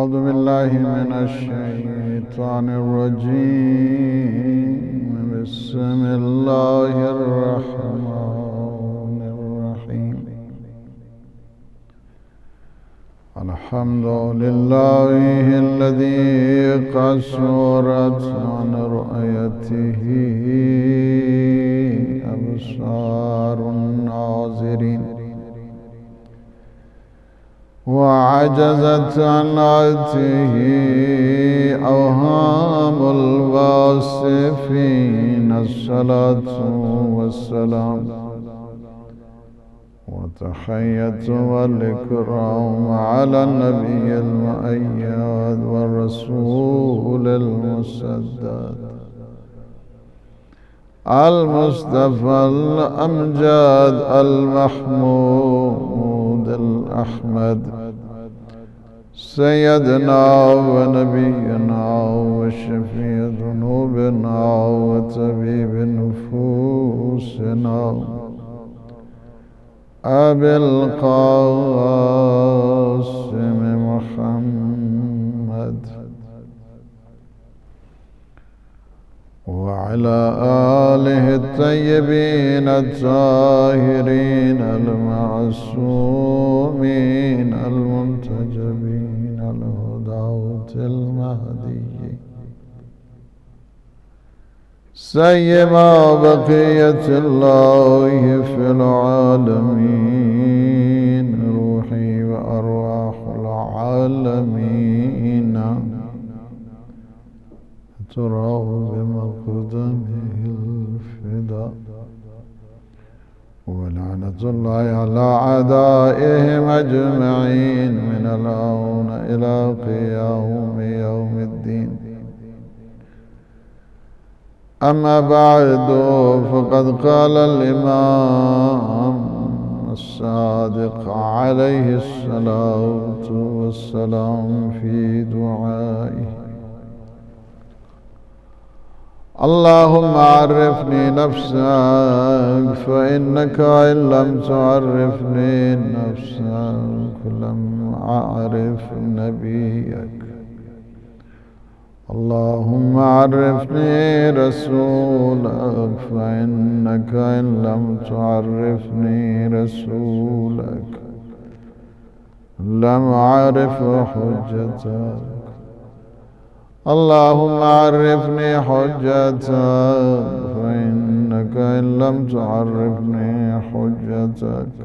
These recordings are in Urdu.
أعوذ بالله من الشيطان الرجيم. بسم الله الرحمن الرحيم. الحمد لله الذي قصرت عن رؤيته أبصار الناظرين وعجزت عن عته أوهام الواصفين. الصلاة والسلام وتحية والإكرام على النبي المؤيد والرسول المسدد المصطفى الأمجد المحمود الأحمد سيدنا ونبينا وشفيع ذنوبنا وطبيب نفوسنا أبي القاسم محمد وعلى آله الطيبين الطاهرين المعصومين المنتجبين الهداة المهديين سيما بقية الله في العالمين روحي وأرواح العالمين تراه بمقدمه الفداء. ولعنة الله على أعدائهم أجمعين من الآن إلى قيام يوم الدين. أما بعد، فقد قال الإمام الصادق عليه الصلاة والسلام في دعائه: اللهم عرفني نفسك فإنك إن لم تعرفني نفسك لم أعرف نبيك. اللهم عرفني رسولك فإنك إن لم تعرفني رسولك لم أعرف حجتك. اللهم عرفني حجتك فإنك إن لم تعرفني حجتك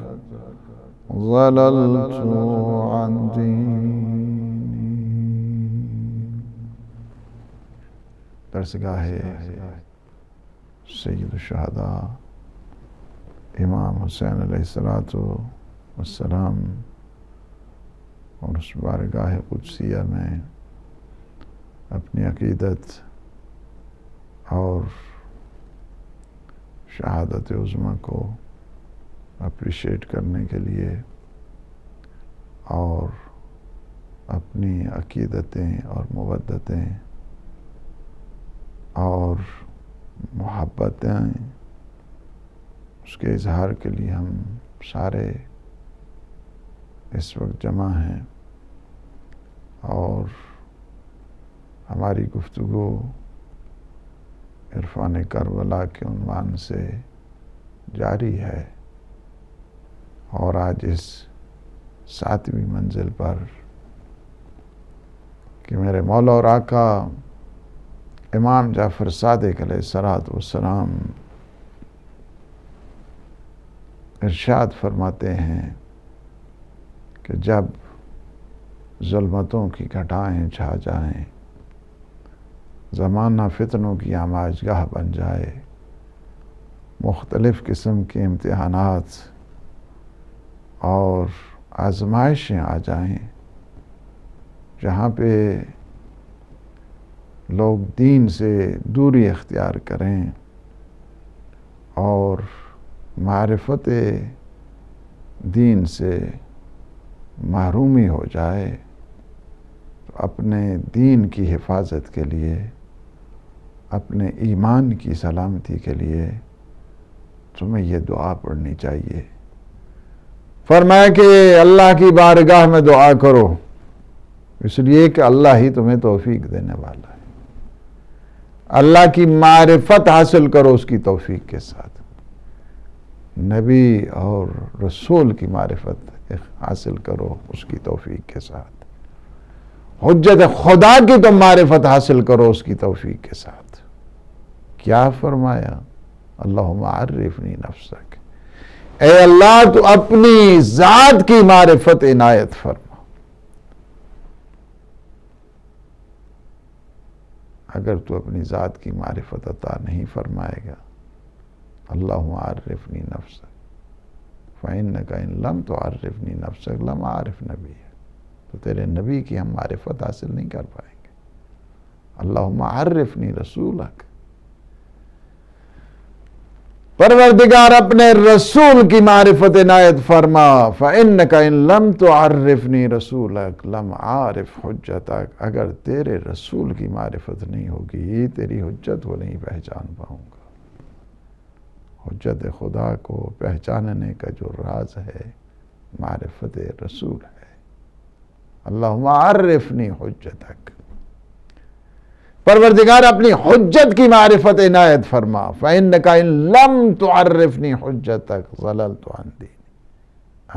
ضللت عن ديني. درسگاہ سید الشہداء امام حسین علیہ السلام اور اس بارگاہ قدسیہ میں اپنی عقیدت اور شہادت عظمیٰ کو اپریشیٹ کرنے کے لیے اور اپنی عقیدتیں اور مودتیں اور محبتیں اس کے اظہار کے لیے ہم سارے اس وقت جمع ہیں، اور ہماری گفتگو عرفان کربلا کے عنوان سے جاری ہے، اور آج اس 7ویں منزل پر کہ میرے مولا اور آقا امام جعفر صادق علیہ السلام ارشاد فرماتے ہیں کہ جب ظلمتوں کی گھٹائیں چھا جائیں، زمانہ فتنوں کی آماجگاہ بن جائے، مختلف قسم کے امتحانات اور آزمائشیں آ جائیں، جہاں پہ لوگ دین سے دوری اختیار کریں اور معرفت دین سے محرومی ہو جائے، تو اپنے دین کی حفاظت کے لیے، اپنے ایمان کی سلامتی کے لیے تمہیں یہ دعا پڑھنی چاہیے۔ فرمایا کہ اللہ کی بارگاہ میں دعا کرو اس لیے کہ اللہ ہی تمہیں توفیق دینے والا ہے. اللہ کی معرفت حاصل کرو اس کی توفیق کے ساتھ. نبی اور رسول کی معرفت حاصل کرو اس کی توفیق کے ساتھ. حجت خدا کی تم معرفت حاصل کرو اس کی توفیق کے ساتھ. کیا فرمایا؟ اللہم عرفنی نفسک، اے اللہ تو اپنی ذات کی معرفت عنایت فرما. اگر تو اپنی ذات کی معرفت عطا نہیں فرمائے گا، اللہم عرفنی نفسک فإنک ان لم تعرفنی نفسک لم اعرف نبی، تو تیرے نبی کی ہم معرفت حاصل نہیں کر پائیں گے. اللہم عرفنی رسولک، پروردگار اپنے رسول کی معرفت عنایت فرما. فإنک ان لم تعرفنی رسولک لم اعرف حجتک، اگر تیرے رسول کی معرفت نہیں ہوگی تیری حجت کو نہیں پہچان پاؤں گا. حجت خدا کو پہچاننے کا جو راز ہے معرفت رسول ہے. اللہم عرفنی حجتک، پروردگار اپنی حجت کی معرفت عنایت فرما. فإنک ان لم تعرفنی حجتک ضللت عن دینی،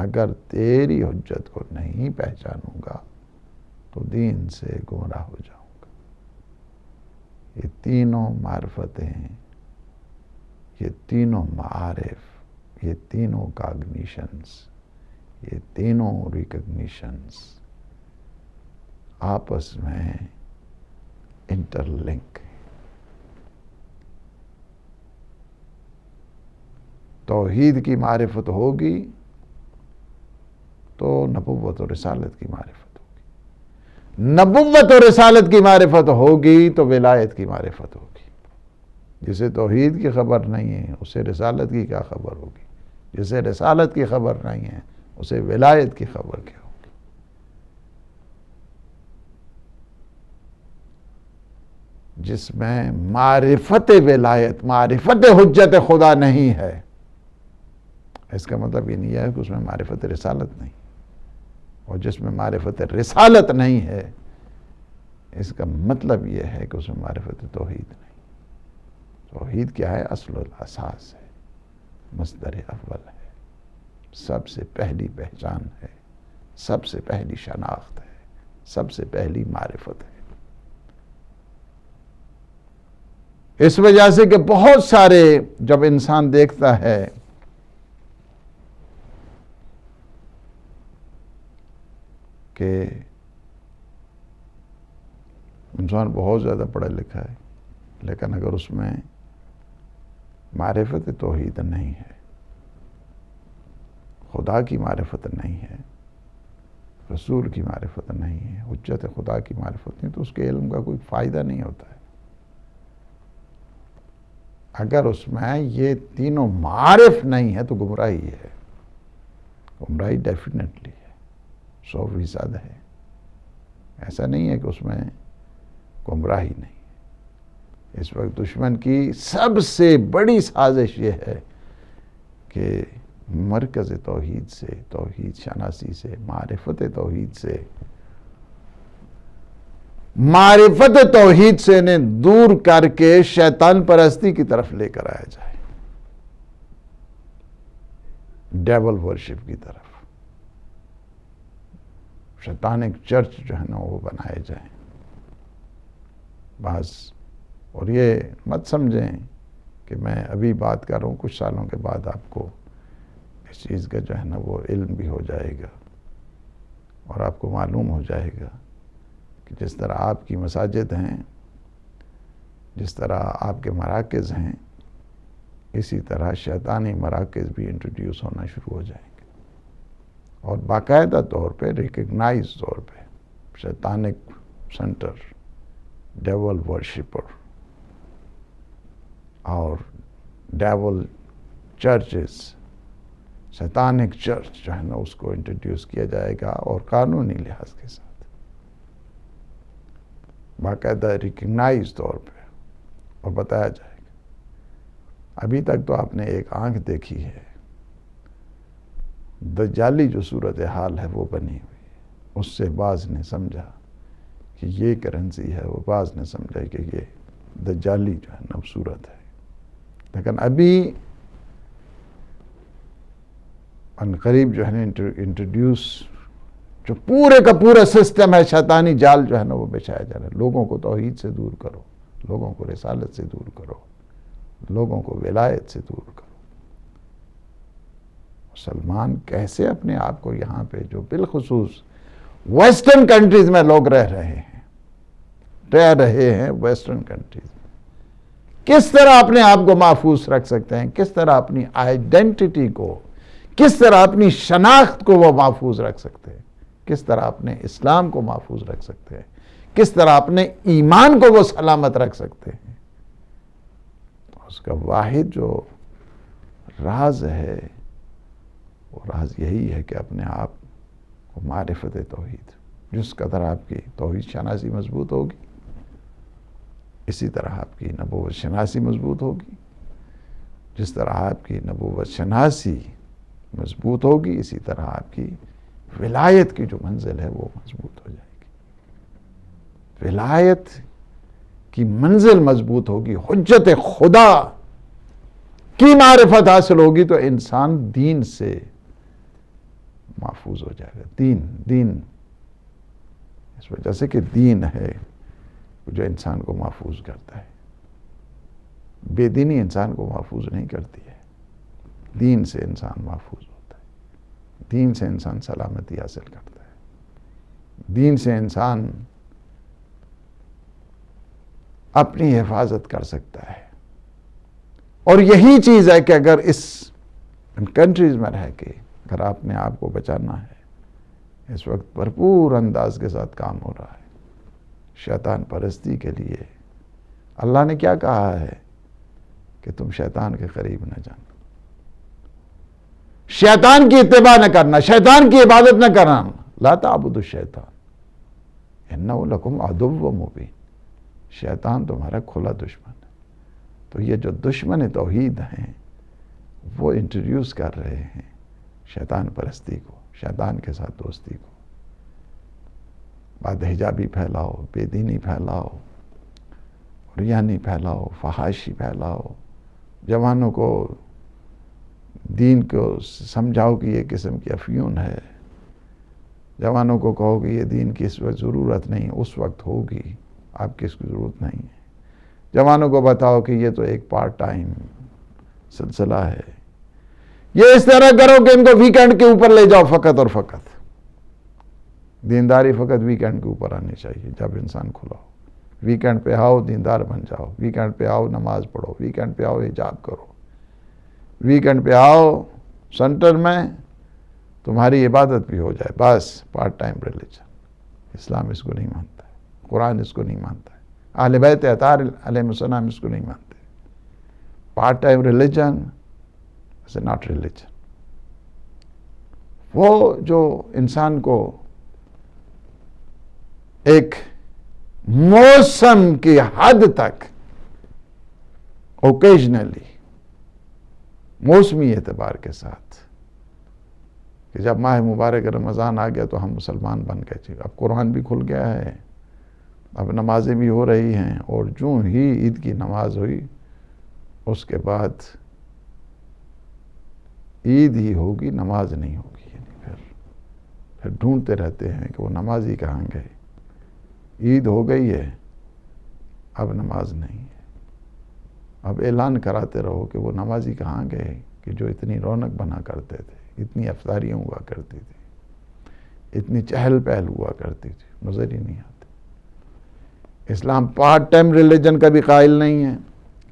اگر تیری حجت کو نہیں پہچانوں گا تو دین سے گمراہ ہو جاؤں گا. یہ تینوں معرفتیں، یہ تینوں معارف، یہ تینوں کاگنیشنز، یہ تینوں ریکگنیشنز آپس میں انٹر لنک. توحید کی معرفت ہوگی تو نبوت و رسالت کی معرفت ہوگی. نبوت و رسالت کی معرفت ہوگی تو ولایت کی معرفت ہوگی. جسے توحید کی خبر نہیں ہے اسے رسالت کی کیا خبر ہوگی؟ جسے رسالت کی خبر نہیں ہے اسے ولایت کی خبر کیا ہوگی؟ جس میں معرفت ولایت، معرفت حجت خدا نہیں ہے، اس کا مطلب یہ نہیں ہے کہ اس میں معرفت رسالت نہیں. اور جس میں معرفت رسالت نہیں ہے اس کا مطلب یہ ہے کہ اس میں معرفت توحید نہیں. توحید کیا ہے؟ اصل الاساس ہے، مصدر اول ہے، سب سے پہلی پہچان ہے، سب سے پہلی شناخت ہے، سب سے پہلی معرفت ہے. اس وجہ سے کہ بہت سارے جب انسان دیکھتا ہے کہ انسان بہت زیادہ پڑھا لکھا ہے لیکن اگر اس میں معرفت توحید نہیں ہے، خدا کی معرفت نہیں ہے، رسول کی معرفت نہیں ہے، حجت خدا کی معرفت نہیں، تو اس کے علم کا کوئی فائدہ نہیں ہوتا ہے. اگر اس میں یہ تینوں معارف نہیں ہے تو گمراہی ہے. گمراہی ڈیفینیٹلی ہے، 100% ہے. ایسا نہیں ہے کہ اس میں گمراہی نہیں. اس وقت دشمن کی سب سے بڑی سازش یہ ہے کہ مرکز توحید سے، توحید شناسی سے، معرفت توحید سے، معرفت توحید سے انہیں دور کر کے شیطان پرستی کی طرف لے کر آیا جائے، ڈیول ورشپ کی طرف. شیطانک چرچ جو ہے نا وہ بنائے جائیں بس. اور یہ مت سمجھیں کہ میں ابھی بات کر رہا ہوں، کچھ سالوں کے بعد آپ کو اس چیز کا جو ہے نا وہ علم بھی ہو جائے گا اور آپ کو معلوم ہو جائے گا کہ جس طرح آپ کی مساجد ہیں، جس طرح آپ کے مراکز ہیں، اسی طرح شیطانی مراکز بھی انٹروڈیوس ہونا شروع ہو جائیں گے. اور باقاعدہ طور پہ، ریکگنائز طور پہ، شیطانک سنٹر، ڈیول ورشپر اور ڈیول چرچز، شیطانک چرچ جو ہے نا اس کو انٹروڈیوس کیا جائے گا اور قانونی لحاظ کے ساتھ باقاعدہ ریکگنائز طور پہ اور بتایا جائے گا. ابھی تک تو آپ نے ایک آنکھ دیکھی ہے، دجالی جو صورتحال ہے وہ بنی ہوئی ہے. اس سے بعض نے سمجھا کہ یہ کرنسی ہے، وہ بعض نے سمجھا کہ یہ دجالی جو ہے نا صورت ہے، لیکن ابھی ان قریب جو ہے نا انٹروڈیوس جو پورے کا پورا سسٹم ہے، شیطانی جال جو ہے نا وہ بچھایا جا رہا ہے۔ لوگوں کو توحید سے دور کرو، لوگوں کو رسالت سے دور کرو، لوگوں کو ولایت سے دور کرو۔ مسلمان کیسے اپنے آپ کو یہاں پہ جو بالخصوص ویسٹرن کنٹریز میں لوگ رہ رہے ہیں ویسٹرن کنٹریز میں، کس طرح اپنے آپ کو محفوظ رکھ سکتے ہیں، کس طرح اپنی آئیڈینٹی کو، کس طرح اپنی شناخت کو وہ محفوظ رکھ سکتے ہیں، کس طرح اپنے اسلام کو محفوظ رکھ سکتے ہیں، کس طرح اپنے ایمان کو وہ سلامت رکھ سکتے ہیں۔ اس کا واحد جو راز ہے وہ راز یہی ہے کہ اپنے آپ کو معرفت توحید، جس قدر آپ کی توحید شناسی مضبوط ہوگی اسی طرح آپ کی نبوت شناسی مضبوط ہوگی، جس طرح آپ کی نبوت شناسی مضبوط ہوگی اسی طرح آپ کی ولایت کی جو منزل ہے وہ مضبوط ہو جائے گی۔ ولایت کی منزل مضبوط ہوگی، حجت خدا کی معرفت حاصل ہوگی تو انسان دین سے محفوظ ہو جائے گا۔ دین اس وجہ سے کہ دین ہے جو انسان کو محفوظ کرتا ہے، بے دینی انسان کو محفوظ نہیں کرتی ہے، دین سے انسان محفوظ ہوتا ہے، دین سے انسان سلامتی حاصل کرتا ہے، دین سے انسان اپنی حفاظت کر سکتا ہے۔ اور یہی چیز ہے کہ اگر ان کنٹریز میں رہ کے اگر آپ نے آپ کو بچانا ہے، اس وقت بھرپور انداز کے ساتھ کام ہو رہا ہے شیطان پرستی کے لیے۔ اللہ نے کیا کہا ہے کہ تم شیطان کے قریب نہ جانا، شیطان کی اتباع نہ کرنا، شیطان کی عبادت نہ کرنا۔ لا تعبدوا الشیطان انہ لکم عدو مبین، شیطان تمہارا کھلا دشمن ہے۔ تو یہ جو دشمن توحید ہیں وہ انٹروڈیوس کر رہے ہیں شیطان پرستی کو، شیطان کے ساتھ دوستی کو۔ بد حجابی پھیلاؤ، بے دینی پھیلاؤ، ریانی پھیلاؤ، فحاشی پھیلاؤ، جوانوں کو دین کو سمجھاؤ کہ یہ قسم کی افیون ہے، جوانوں کو کہو کہ یہ دین کی اس وقت ضرورت نہیں، اس وقت ہوگی، آپ کی اس کی ضرورت نہیں ہے۔ جوانوں کو بتاؤ کہ یہ تو ایک پارٹ ٹائم سلسلہ ہے، یہ اس طرح کرو کہ ان کو ویکینڈ کے اوپر لے جاؤ فقط اور فقط۔ دینداری فقط ویکینڈ کے اوپر آنی چاہیے جب انسان کھلا ہو۔ ویکینڈ پہ آؤ دیندار بن جاؤ، ویکینڈ پہ آؤ نماز پڑھو، ویکینڈ پہ آؤ حجاب کرو، ویکینڈ پہ آؤ سینٹر میں تمہاری عبادت بھی ہو جائے، بس پارٹ ٹائم ریلیجن۔ اسلام اس کو نہیں مانتا ہے، قرآن اس کو نہیں مانتا ہے، اہل بیت اطہار علیہ السلام اس کو نہیں مانتے۔ Part time religion is not religion. وہ جو انسان کو ایک موسم کی حد تک اوکیجنلی موسمی اعتبار کے ساتھ کہ جب ماہ مبارک رمضان آ گیا تو ہم مسلمان بن گئے، اب قرآن بھی کھل گیا ہے، اب نمازیں بھی ہو رہی ہیں، اور جو ہی عید کی نماز ہوئی اس کے بعد عید ہی ہوگی، نماز نہیں ہوگی، یعنی پھر ڈھونڈتے رہتے ہیں کہ وہ نمازی کہاں گئے، عید ہو گئی ہے اب نماز نہیں ہے۔ اب اعلان کراتے رہو کہ وہ نمازی کہاں گئے کہ جو اتنی رونق بنا کرتے تھے، اتنی افطاریاں ہوا کرتی تھی، اتنی چہل پہل ہوا کرتی تھی، نظر ہی نہیں آتے۔ اسلام پارٹ ٹائم ریلیجن کا بھی قائل نہیں ہے،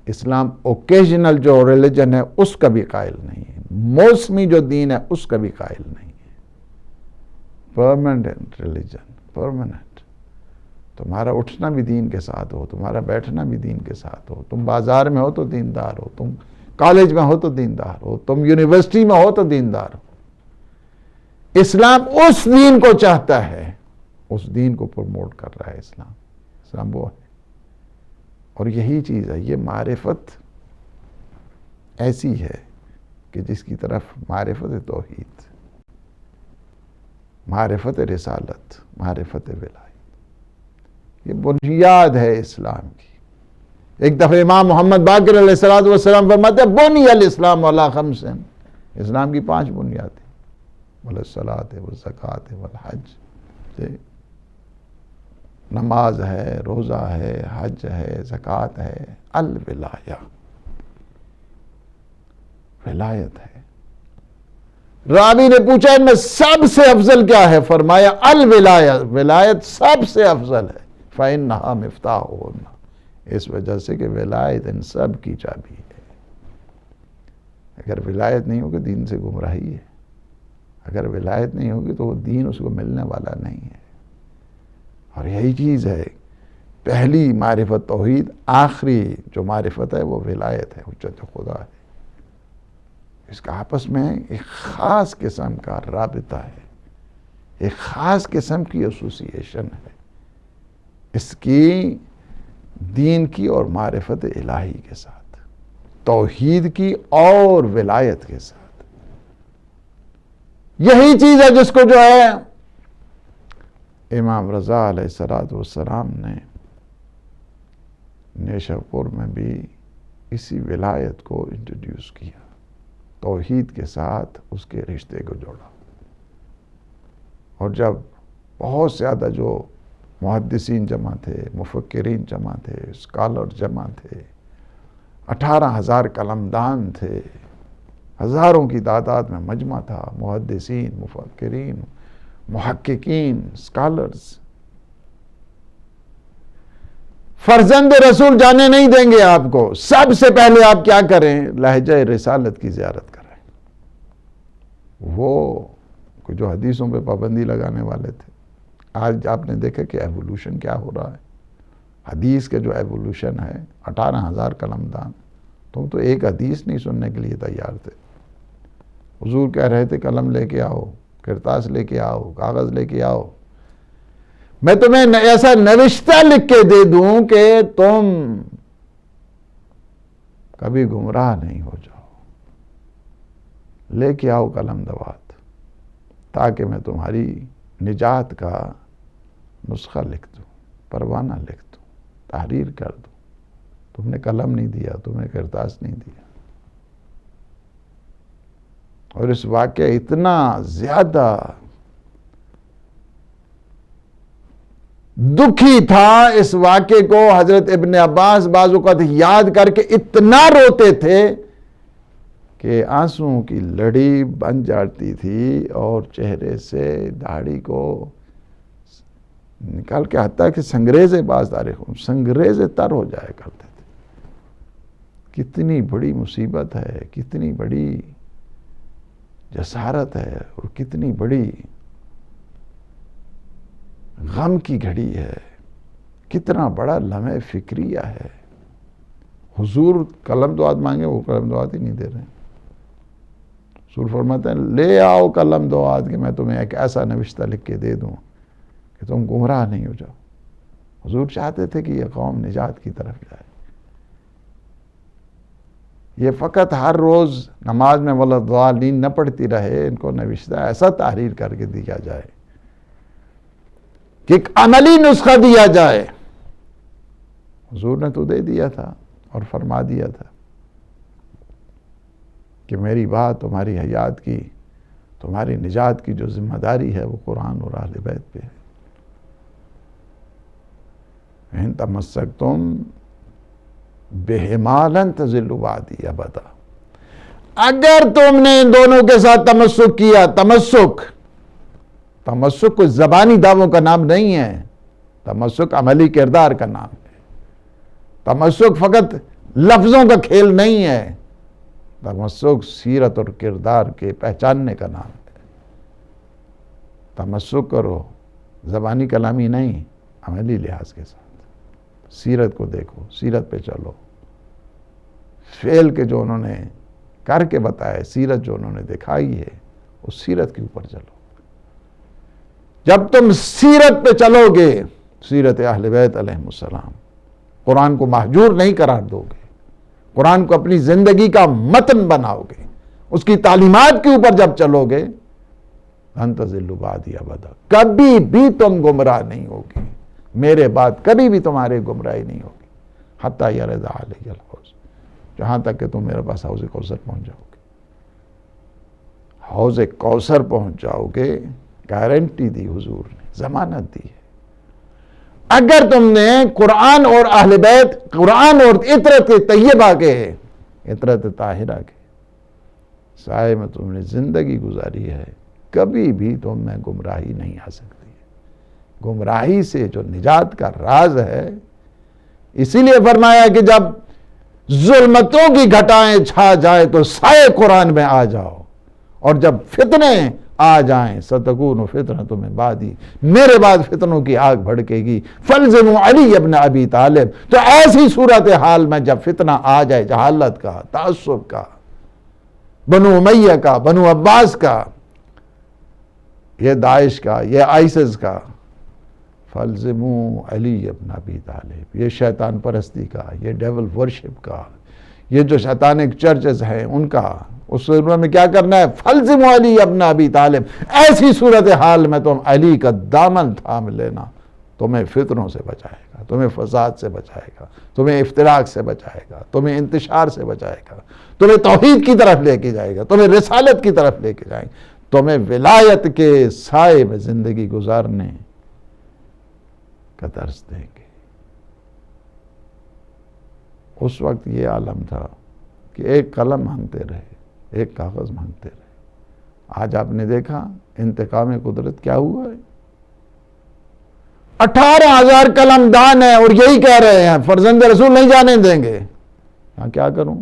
اسلام اوکیجنل جو ریلیجن ہے اس کا بھی قائل نہیں ہے، موسمی جو دین ہے اس کا بھی قائل نہیں ہے۔ Permanent religion, permanent. تمہارا اٹھنا بھی دین کے ساتھ ہو، تمہارا بیٹھنا بھی دین کے ساتھ ہو، تم بازار میں ہو تو دیندار ہو، تم کالج میں ہو تو دیندار ہو، تم یونیورسٹی میں ہو تو دیندار ہو۔ اسلام اس دین کو چاہتا ہے، اس دین کو پروموٹ کر رہا ہے اسلام وہ ہے۔ اور یہی چیز ہے، یہ معرفت ایسی ہے کہ جس کی طرف معرفت توحید، معرفت رسالت، معرفت ولایت، یہ بنیاد ہے اسلام کی. ایک دفعہ امام محمد باقر علیہ السلام فرماتے ہیں بنی الاسلام علی خمس، اسلام کی 5 بنیادیں، الصلاۃ والزکوٰۃ والحج، نماز ہے، روزہ ہے، حج ہے، زکوٰۃ ہے، الولایہ، ولایت ہے. راوی نے پوچھا ان میں سب سے افضل کیا ہے؟ فرمایا الولایہ، ولایت سب سے افضل ہے. فإنہا مفتاحہن، اس وجہ سے کہ ولایت ان سب کی چابی ہے. اگر ولایت نہیں ہوگی دین سے گمراہی ہے، اگر ولایت نہیں ہوگی تو وہ دین اس کو ملنے والا نہیں ہے. اور یہی چیز ہے، پہلی معرفت توحید، آخری جو معرفت ہے وہ ولایت ہے، حجت خدا ہے. اس کا آپس میں ایک خاص قسم کا رابطہ ہے، ایک خاص قسم کی ایسوسییشن ہے، اس کی دین کی اور معرفت الہی کے ساتھ، توحید کی اور ولایت کے ساتھ. یہی چیز ہے جس کو جو ہے امام رضا علیہ السلام نے نیشہ پور میں بھی اسی ولایت کو انٹروڈیوس کیا، توحید کے ساتھ اس کے رشتے کو جوڑا. اور جب بہت زیادہ جو محدثین جمع تھے، مفکرین جمع تھے، اسکالر جمع تھے، 18,000 قلمدان تھے، ہزاروں کی تعداد میں مجمع تھا، محدثین، مفکرین، محققین، اسکالرز. فرزند رسول جانے نہیں دیں گے آپ کو. سب سے پہلے آپ کیا کریں؟ لہجہ رسالت کی زیارت کریں. وہ جو حدیثوں پہ پابندی لگانے والے تھے، آج آپ نے دیکھا کہ ایوولوشن کیا ہو رہا ہے. حدیث کے جو ایوولوشن ہے، 18,000 قلمدان، تم تو ایک حدیث نہیں سننے کے لیے تیار تھے. حضور کہہ رہے تھے قلم لے کے آؤ، کرتاس لے کے آؤ، کاغذ لے کے آؤ، میں تمہیں ایسا نوشتہ لکھ کے دے دوں کہ تم کبھی گمراہ نہیں ہو جاؤ. لے کے آؤ قلم دوات، تاکہ میں تمہاری نجات کا نسخہ لکھ دوں، پروانہ لکھ دوں، تحریر کر دوں. تم نے قلم نہیں دیا، تم نے کرتاس نہیں دیا. اور اس واقعہ اتنا زیادہ دکھی تھا، اس واقعے کو حضرت ابن عباس بعض اوقات یاد کر کے اتنا روتے تھے کہ آنسوؤں کی لڑی بن جاتی تھی اور چہرے سے داڑھی کو نکال کے حتیٰ کہ سنگریزے باز تاریخوں سنگریزے تر ہو جایا کرتے تھے. کتنی بڑی مصیبت ہے، کتنی بڑی جسارت ہے، اور کتنی بڑی غم کی گھڑی ہے، کتنا بڑا لمحہ فکریہ ہے. حضور قلم دعات مانگے، وہ قلم دعات ہی نہیں دے رہے ہیں. حضور فرماتے ہیں لے آؤ قلم دعات کہ میں تمہیں ایک ایسا نوشتہ لکھ کے دے دوں کہ تم گمراہ نہیں ہو جاؤ. حضور چاہتے تھے کہ یہ قوم نجات کی طرف جائے. یہ فقط ہر روز نماز میں والضالین نہ پڑھتی رہے، ان کو نوشتہ ایسا تحریر کر کے دیا جائے کہ ایک عملی نسخہ دیا جائے. حضور نے تو دے دیا تھا اور فرما دیا تھا کہ میری بات تمہاری حیات کی، تمہاری نجات کی جو ذمہ داری ہے وہ قرآن اور اہل بیت پہ ہے. ان تمسکتم بہما لن تضلوا بعدی ابدا. اگر تم نے ان دونوں کے ساتھ تمسک کیا، تمسک کوئی زبانی دعووں کا نام نہیں ہے، تمسک عملی کردار کا نام ہے. تمسک فقط لفظوں کا کھیل نہیں ہے، تمسک سیرت اور کردار کے پہچاننے کا نام ہے. تمسک کرو، زبانی کلامی نہیں، عملی لحاظ کے ساتھ. سیرت کو دیکھو، سیرت پہ چلو، فعل کے جو انہوں نے کر کے بتائے، سیرت جو انہوں نے دکھائی ہے، اس سیرت کے اوپر چلو. جب تم سیرت پہ چلو گے، سیرت اہل بیت علیہ السلام، قرآن کو مہجور نہیں قرار دو گے، قرآن کو اپنی زندگی کا متن بناؤ گے، اس کی تعلیمات کے اوپر جب چلو گے، لن تضلوا بعدی ابدا، کبھی بھی تم گمراہ نہیں ہوگے. میرے بعد کبھی بھی تمہارے گمراہی نہیں ہوگی، حتیٰ یرد علی الحوض، جہاں تک کہ تم میرے پاس حوض کوثر پہنچ جاؤ گے۔ حوض کوثر پہنچ جاؤ گے، گارنٹی دی حضور نے، ضمانت دی ہے۔ اگر تم نے قرآن اور اہل بیت، قرآن اور عطرت طیبہ کے، عطرت طاہرہ کے سائے میں تم نے زندگی گزاری ہے، کبھی بھی تم میں گمراہی نہیں آ سکتی ہے۔ گمراہی سے جو نجات کا راز ہے، اسی لیے فرمایا کہ جب ظلمتوں کی گھٹائیں چھا جائے تو سائے قرآن میں آ جاؤ، اور جب فتنے آ جائیں ستکون فتنۃ من بعدی، میرے بعد فتنوں کی آگ بھڑکے گی، فالزموا علی ابن ابی طالب۔ تو ایسی صورتحال میں جب فتنہ آ جائے جہالت کا، تعصب کا، بنو امیہ کا، بنو عباس کا، یہ داعش کا، یہ آئسس کا، فالزموا علی ابن ابی طالب، یہ شیطان پرستی کا، یہ ڈیول ورشپ کا، یہ جو شیطانک چرچز ہیں ان کا، اس صورت میں کیا کرنا ہے؟ فالزموا علی ابن ابی طالب۔ ایسی صورتحال میں تم علی کا دامن تھام لینا، تمہیں فتنوں سے بچائے گا، تمہیں فساد سے بچائے گا، تمہیں افتراق سے بچائے گا، تمہیں انتشار سے بچائے گا، تمہیں توحید کی طرف لے کے جائے گا، تمہیں رسالت کی طرف لے کے جائے گا، تمہیں ولایت کے سائے میں زندگی گزارنے کا درس دیں گے۔ اس وقت یہ عالم تھا کہ ایک قلم مانگتے رہے، ایک کاغذ مانگتے رہے۔ آج آپ نے دیکھا انتقام قدرت کیا ہوا ہے؟ 18,000 قلم دان ہیں اور یہی کہہ رہے ہیں فرزند رسول نہیں جانے دیں گے۔ ہاں کیا کروں؟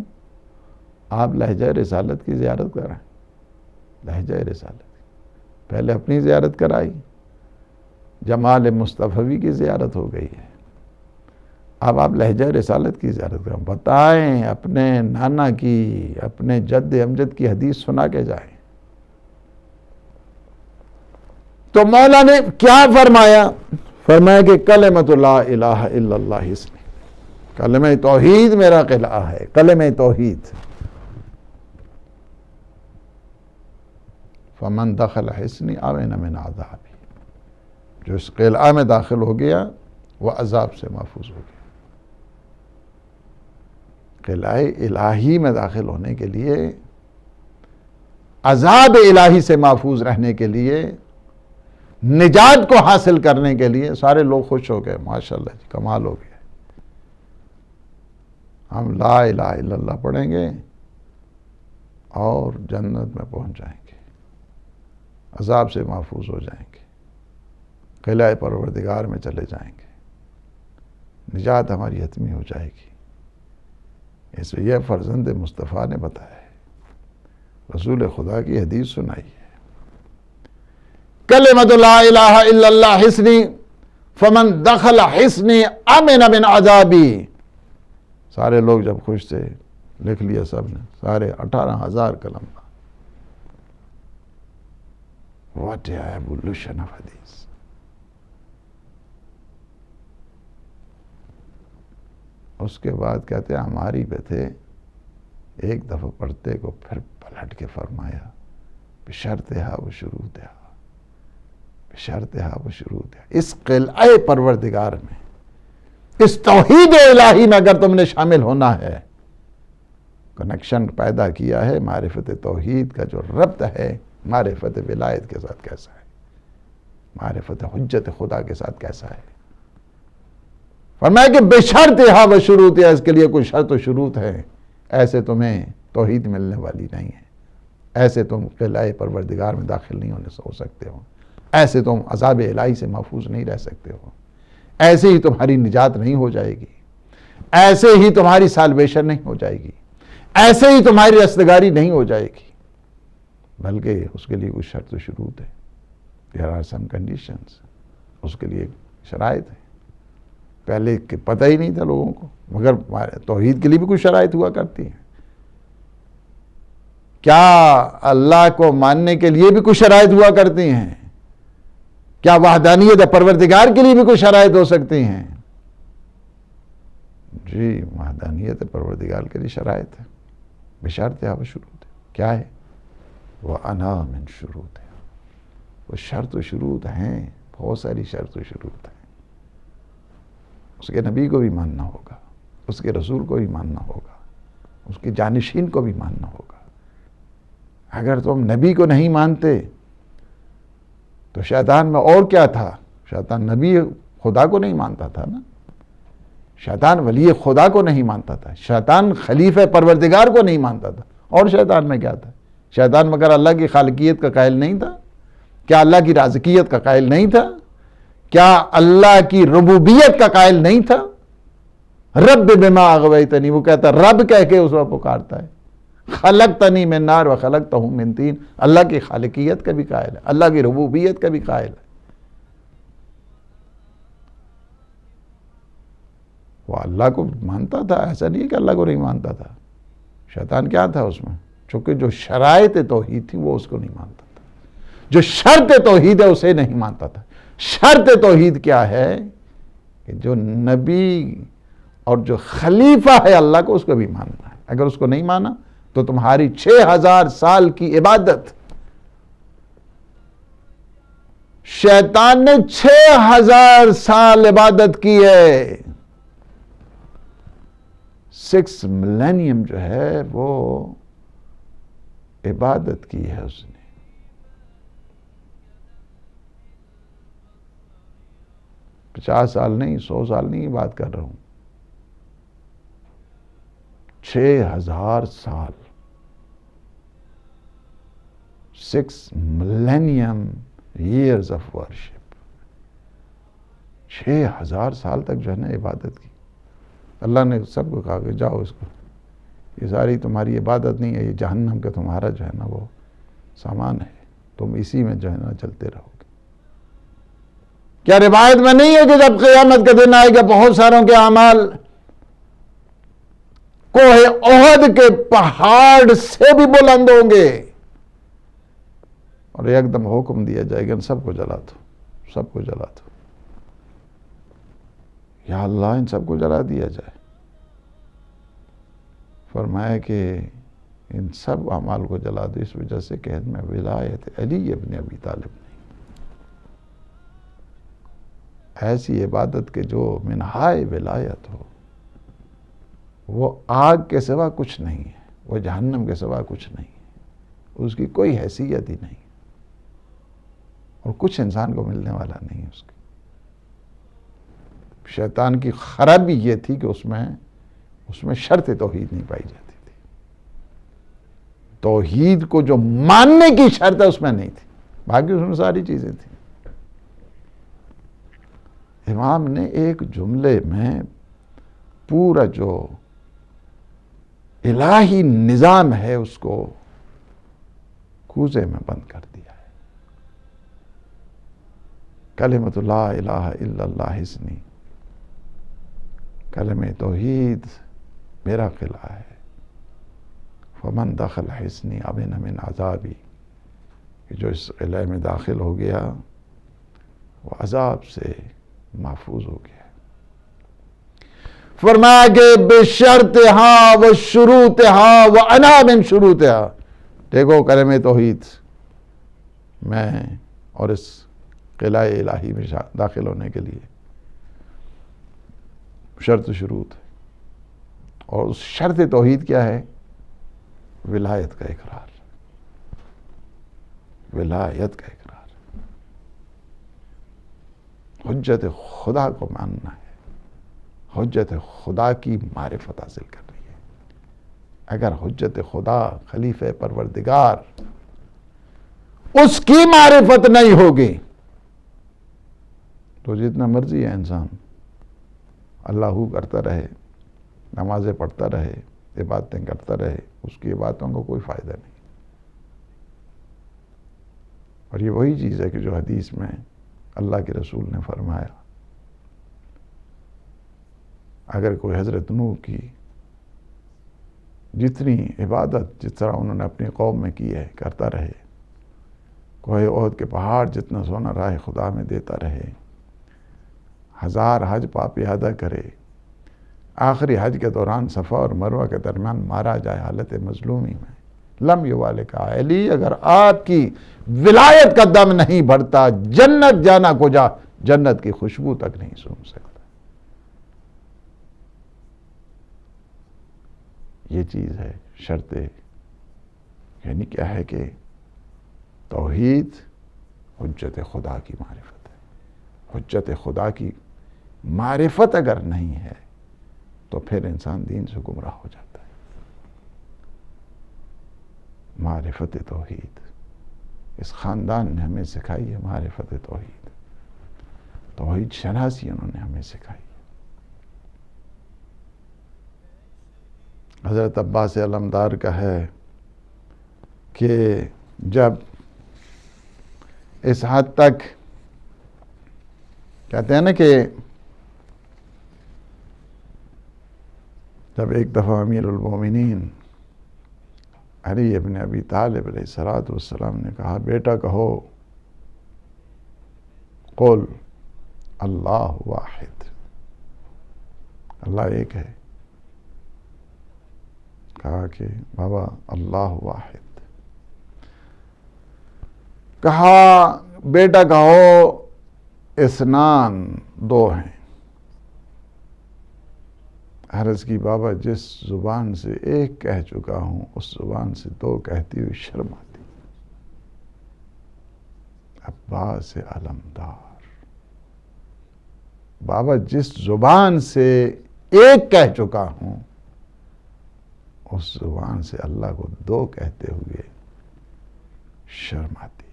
آپ لہجہ رسالت کی زیارت کرائیں، لہجہ رسالت پہلے اپنی زیارت کرائی، جمال مصطفی کی زیارت ہو گئی ہے، اب آپ لہجہ رسالت کی زیارت کریں، بتائیں اپنے نانا کی، اپنے جد امجد کی حدیث سنا کے جائیں۔ تو مولا نے کیا فرمایا؟ فرمایا کہ کلمۃ لا الہ الا اللہ حصنی، کلمہ توحید میرا قلعہ ہے، کلمہ توحید۔ فمن دخل حصنی آمن من عذابی، جو اس قلعہ میں داخل ہو گیا وہ عذاب سے محفوظ ہو گیا۔ قلعہ الہی میں داخل ہونے کے لیے، عذاب الہی سے محفوظ رہنے کے لیے، نجات کو حاصل کرنے کے لیے سارے لوگ خوش ہو گئے، ماشاءاللہ جی کمال ہو گیا، ہم لا الہ الا اللہ پڑھیں گے اور جنت میں پہنچ جائیں گے، عذاب سے محفوظ ہو جائیں گے، قلعہ پروردگار میں چلے جائیں گے، نجات ہماری حتمی ہو جائے گی۔ اس لیے یہ فرزند مصطفیٰ نے بتایا ہے، رسول خدا کی حدیث سنائی ہے، کلمۃ لا الہ الا اللہ حصنی فمن دخل حصنی امن من عذابی۔ سارے لوگ جب خوش تھے، لکھ لیا سب نے، سارے 18,000 قلم۔ واٹ اے ایوولوشن آف حدیث۔ اس کے بعد کہتے ہیں ہماری پہ تھے، ایک دفعہ پڑھتے کو پھر پلٹ کے فرمایا بشرطہا و شروطہا، بشرطہا و شروطہا۔ اس قلعہ پروردگار میں، اس توحید الہی میں اگر تم نے شامل ہونا ہے، کنیکشن پیدا کیا ہے، معرفت توحید کا جو ربط ہے معرفت ولایت کے ساتھ کیسا ہے، معرفت حجت خدا کے ساتھ کیسا ہے۔ فرمایا کہ بشرطہا و شروطہا، اس کے لیے کوئی شرط و شروط ہے، ایسے تمہیں توحید ملنے والی نہیں ہے، ایسے تم قلعہ پروردگار میں داخل نہیں ہو سکتے ہو، ایسے تم عذاب الہی سے محفوظ نہیں رہ سکتے ہو، ایسے ہی تمہاری نجات نہیں ہو جائے گی، ایسے ہی تمہاری سالویشن نہیں ہو جائے گی، ایسے ہی تمہاری رستگاری نہیں ہو جائے گی، بلکہ اس کے لیے کوئی شرط و شروط ہے۔ There are some conditions، اس کے لیے شرائط ہے، پہلے پتہ ہی نہیں تھا لوگوں کو، مگر توحید کے لیے بھی کوئی شرائط ہوا کرتی ہیں۔ کیا اللہ کو ماننے کے لیے بھی کوئی شرائط ہوا کرتی ہیں؟ کیا وحدانیت پروردگار کے لیے بھی کوئی شرائط ہو سکتی ہیں؟ جی، وحدانیت پروردگار کے لیے شرائط ہے، بشرطہا و شروط ہے۔ کیا ہے؟ وَأَنَا مِن شُرُوطِهَا، وہ شرط و شروط ہیں، بہت ساری شرط و شروط ہیں۔ اس کے نبی کو بھی ماننا ہوگا، اس کے رسول کو بھی ماننا ہوگا، اس کے جانشین کو بھی ماننا ہوگا۔ اگر تم نبی کو نہیں مانتے تو شیطان میں اور کیا تھا؟ شیطان نبی خدا کو نہیں مانتا تھا نا، شیطان ولی خدا کو نہیں مانتا تھا، شیطان خلیفہ پروردگار کو نہیں مانتا تھا، اور شیطان میں کیا تھا؟ شیطان مگر اللہ کی خالقیت کا قائل نہیں تھا؟ کیا اللہ کی رازقیت کا قائل نہیں تھا؟ کیا اللہ کی ربوبیت کا قائل نہیں تھا؟ رب بما اغویتنی، وہ کہتا ہے رب کہہ کے اس کو پکارتا ہے۔ خلقتنی من نار و خلقتہ من طین، اللہ کی خالقیت کا بھی قائل ہے، اللہ کی ربوبیت کا بھی قائل ہے۔ وہ اللہ کو مانتا تھا، ایسا نہیں کہ اللہ کو نہیں مانتا تھا۔ شیطان کیا تھا اس میں؟ چونکہ جو شرائط توحید تھی وہ اس کو نہیں مانتا تھا، جو شرط توحید ہے اسے نہیں مانتا تھا۔ شرط توحید کیا ہے؟ کہ جو نبی اور جو خلیفہ ہے اللہ کو، اس کو بھی ماننا ہے۔ اگر اس کو نہیں مانا تو تمہاری 6000 سال کی عبادت، شیطان نے 6000 سال عبادت کی ہے، 6 ملینیم جو ہے وہ عبادت کی ہے اس نے۔ 50 سال نہیں، 100 سال نہیں بات کر رہا ہوں، 6000 سال، 6 ملینیم ایئرز آف ورشپ، 6000 سال تک جو ہے نا عبادت کی۔ اللہ نے سب کو کہا کہ جاؤ اس کو، یہ ساری تمہاری عبادت نہیں ہے، یہ جہنم کا تمہارا جو ہے نا وہ سامان ہے، تم اسی میں جو ہے نا چلتے رہو گے۔ کیا روایت میں نہیں ہے کہ جب قیامت کا دن آئے گا بہت ساروں کے اعمال کوہ احد کے پہاڑ سے بھی بلند ہوں گے، اور ایک دم حکم دیا جائے گا ان سب کو جلا دو، سب کو جلا دو۔ یا اللہ ان سب کو جلا دیا جائے۔ فرمایا کہ ان سب اعمال کو جلا دو اس وجہ سے کہ ان میں ولایت علی ابن ابی طالب نہیں۔ ایسی عبادت کے جو منہائے ولایت ہو، وہ آگ کے سوا کچھ نہیں ہے، وہ جہنم کے سوا کچھ نہیں ہے، اس کی کوئی حیثیت ہی نہیں، اور کچھ انسان کو ملنے والا نہیں ہے اس کی۔ شیطان کی خرابی یہ تھی کہ اس میں شرط توحید نہیں پائی جاتی تھی، توحید کو جو ماننے کی شرط ہے اس میں نہیں تھی، باقی اس میں ساری چیزیں تھیں۔ امام نے ایک جملے میں پورا جو الہی نظام ہے اس کو کوزے میں بند کر دیا ہے۔ کلمۃ لا الہ الا اللہ حسنی، کلمہ توحید میرا قلعہ ہے، فمن دخل حسنی امن من عذابی، کہ جو اس قلعے میں داخل ہو گیا وہ عذاب سے محفوظ ہو گیا۔ فرمایا کہ بشرطہا و شروطہا و انا من شروطہا، دیکھو کلمہ توحید میں اور اس قلعہ الہی میں داخل ہونے کے لیے شرط شروط ہے، اور اس شرط توحید کیا ہے؟ ولایت کا اقرار، ولایت کا اقرار، حجت خدا کو ماننا ہے، حجت خدا کی معرفت حاصل کرنی ہے۔ اگر حجت خدا خلیفہ پروردگار اس کی معرفت نہیں ہوگی تو جتنا مرضی ہے انسان اللہ کرتا رہے، نمازیں پڑھتا رہے، عبادتیں کرتا رہے، اس کی عبادتوں کو کوئی فائدہ نہیں۔ اور یہ وہی چیز ہے کہ جو حدیث میں اللہ کے رسول نے فرمایا، اگر کوئی حضرت نوح کی جتنی عبادت جس طرح انہوں نے اپنی قوم میں کی ہے کرتا رہے، کوہ احد کے پہاڑ جتنا سونا راہ خدا میں دیتا رہے، 1000 حج پاپیادہ کرے، آخری حج کے دوران صفا اور مروہ کے درمیان مارا جائے حالت مظلومی میں، لم یوالک علی، اگر آپ کی ولایت کا دم نہیں بڑھتا، جنت جانا کو جا، جنت کی خوشبو تک نہیں سونگھ سکتا۔ یہ چیز ہے شرط، یعنی کیا ہے کہ توحید حجت خدا کی معرفت ہے. حجت خدا کی معرفت اگر نہیں ہے تو پھر انسان دین سے گمراہ ہو جاتا ہے. معرفت توحید اس خاندان نے ہمیں سکھائی ہے. معرفت توحید، توحید شناسی انہوں نے ہمیں سکھائی. حضرت عباس علمدار کا ہے کہ جب اس حد تک کہتے ہیں نا کہ جب ایک دفعہ امیر المومنین علی ابن ابی طالب علیہ الصلوۃ والسلام نے کہا بیٹا کہو قل اللہ واحد، اللہ ایک ہے. کہا کہ بابا اللہ واحد. کہا بیٹا کہو اثنان، دو ہیں. عرض کی بابا جس زبان سے ایک کہہ چکا ہوں اس زبان سے دو کہتی ہوئی شرم آتی. عباس علمدار، بابا جس زبان سے ایک کہہ چکا ہوں اس زبان سے اللہ کو دو کہتے ہوئے شرم آتی ہے.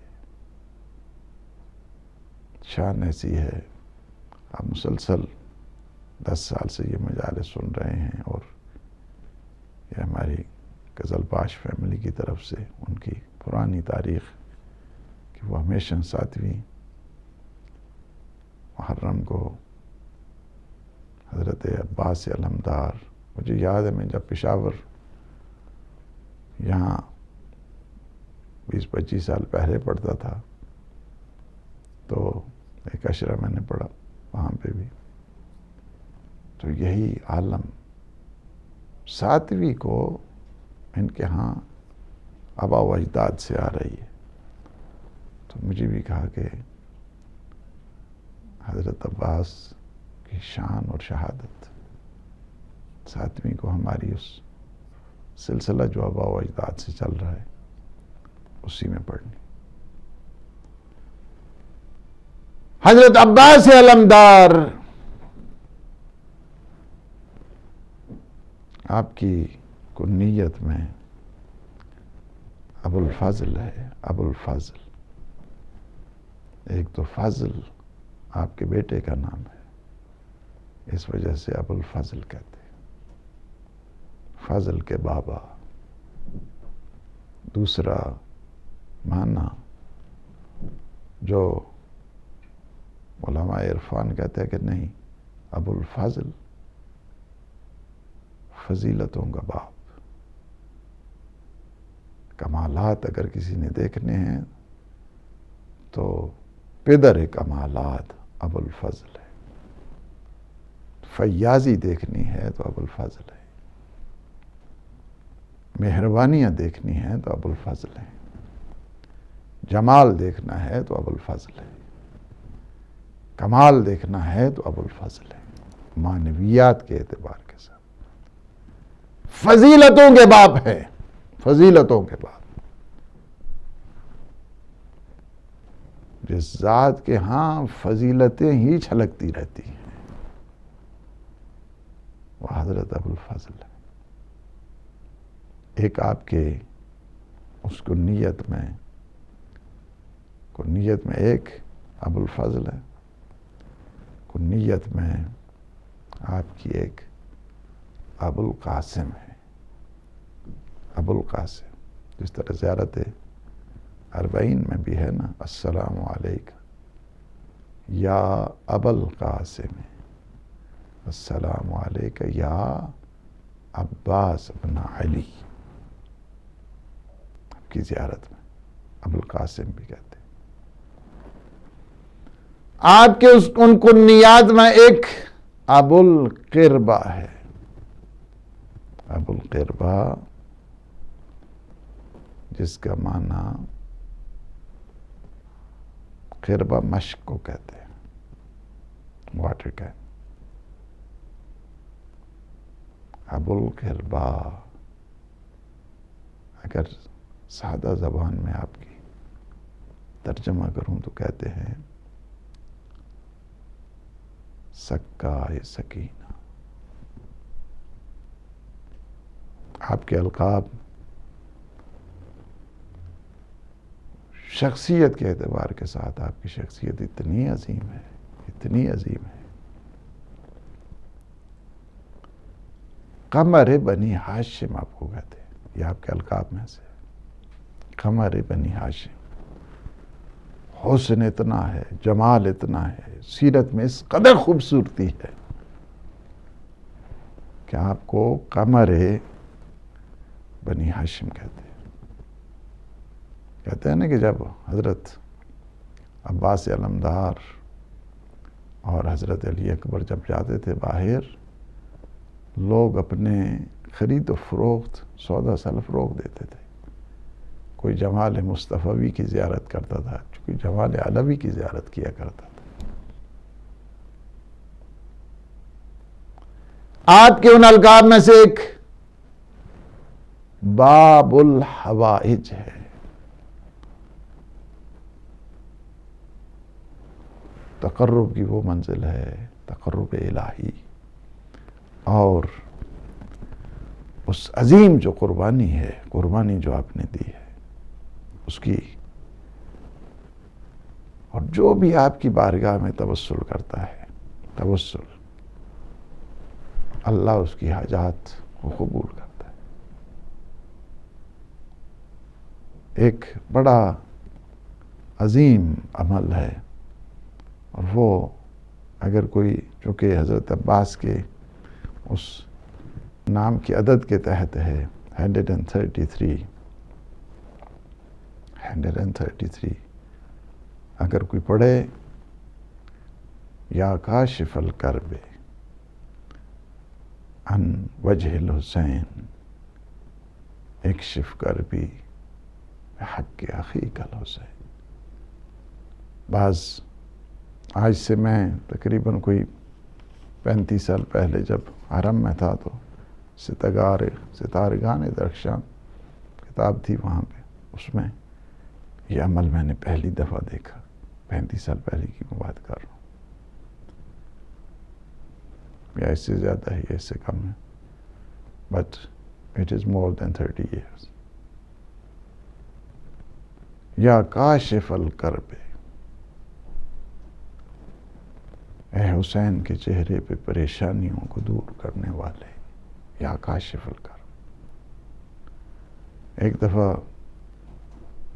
شان ایسی ہے. آپ مسلسل 10 سال سے یہ مجالس سن رہے ہیں اور یہ ہماری غزل پاش فیملی کی طرف سے ان کی پرانی تاریخ کہ وہ ہمیشہ 7ویں محرم کو حضرت عباس علمدار، مجھے یاد ہے میں جب پشاور یہاں 20-25 سال پہلے پڑھتا تھا تو ایک اشرہ میں نے پڑھا وہاں پہ بھی، تو یہی عالم 7ویں کو ان کے ہاں آبا و اجداد سے آ رہی ہے. تو مجھے بھی کہا کہ حضرت عباس کی شان اور شہادت 7ویں کو ہماری اس سلسلہ جو آبا و اجداد سے چل رہا ہے اسی میں پڑھنی. حضرت عباس علمدار آپ کی کنیت میں ابو الفضل ہے. ابو الفضل، ایک تو فضل آپ کے بیٹے کا نام ہے، اس وجہ سے ابو الفضل کہتے ہیں، فضل کے بابا. دوسرا معنی جو علماء عرفان کہتے ہیں کہ نہیں، ابو الفضل فضیلتوں کا باپ. کمالات اگر کسی نے دیکھنے ہیں تو پدر کمالات ابو الفضل ہے. فیاضی دیکھنی ہے تو ابو الفضل ہے. مہربانیاں دیکھنی ہیں تو ابو الفضل ہے. جمال دیکھنا ہے تو ابو الفضل ہے. کمال دیکھنا ہے تو ابو الفضل ہے. معنویات کے اعتبار کے ساتھ فضیلتوں کے باپ ہے. فضیلتوں کے باپ. جس ذات کے ہاں فضیلتیں ہی چھلکتی رہتی ہیں وہ حضرت ابو الفضل ہے. ایک آپ کے اس کنیت میں ایک ابو الفضل ہے. کنیت میں آپ کی ایک ابو القاسم ہے. ابو القاسم، جس طرح زیارت 40 میں بھی ہے نا، السلام علیکم یا ابا القاسم، السلام علیکم یا عباس ابن علی. آپ کی زیارت میں ابو القاسم بھی کہتے ہیں. آپ کے ان کنیات میں ایک ابو القربہ ہے. ابو القربہ جس کا معنی قربہ مشق کو کہتے ہیں، واٹر کین. ابو القربہ اگر سادہ زبان میں آپ کی ترجمہ کروں تو کہتے ہیں سکائے سکینہ. آپ کے القاب شخصیت کے اعتبار کے ساتھ آپ کی شخصیت اتنی عظیم ہے، اتنی عظیم ہے. قمر بنی ہاشم آپ کو کہتے ہیں، یہ آپ کے القاب میں سے. قمر بنی ہاشم. حسن اتنا ہے، جمال اتنا ہے، سیرت میں اس قدر خوبصورتی ہے کہ آپ کو قمر بنی ہاشم کہتے ہیں. کہتے ہیں نا کہ جب حضرت عباس علمدار اور حضرت علی اکبر جب جاتے تھے باہر، لوگ اپنے خرید و فروخت سودا سلف روک دیتے تھے. کوئی جمال مصطفی کی زیارت کرتا تھا، کوئی جمال علوی کی زیارت کیا کرتا تھا. آپ کے ان القاب میں سے ایک باب الحوائج ہے. تقرب کی وہ منزل ہے، تقرب الہی، اور اس عظیم جو قربانی ہے، قربانی جو آپ نے دی ہے اس کی، اور جو بھی آپ کی بارگاہ میں توسل کرتا ہے، توسل، اللہ اس کی حاجات کو قبول کرتا ہے. ایک بڑا عظیم عمل ہے، اور وہ اگر کوئی، چونکہ حضرت عباس کے اس نام کی عدد کے تحت ہے 133، اگر کوئی پڑھے یا کاشف الکرب عن وجہ الحسین اکشف کربی بحق اخیک الحسین. بعض آج سے میں تقریباً کوئی 35 سال پہلے جب حرم میں تھا تو ستارگان درخشاں کتاب تھی وہاں پہ، اس میں یہ عمل میں نے پہلی دفعہ دیکھا. 35 سال پہلے کی میں بات کر رہا ہوں، یا اس سے زیادہ ہے یا اس سے کم ہے، but it is more than 30 years. یا کاشف الکرب، اے حسین کے چہرے پہ پریشانیوں کو دور کرنے والے، یا کاشف الکرب. ایک دفعہ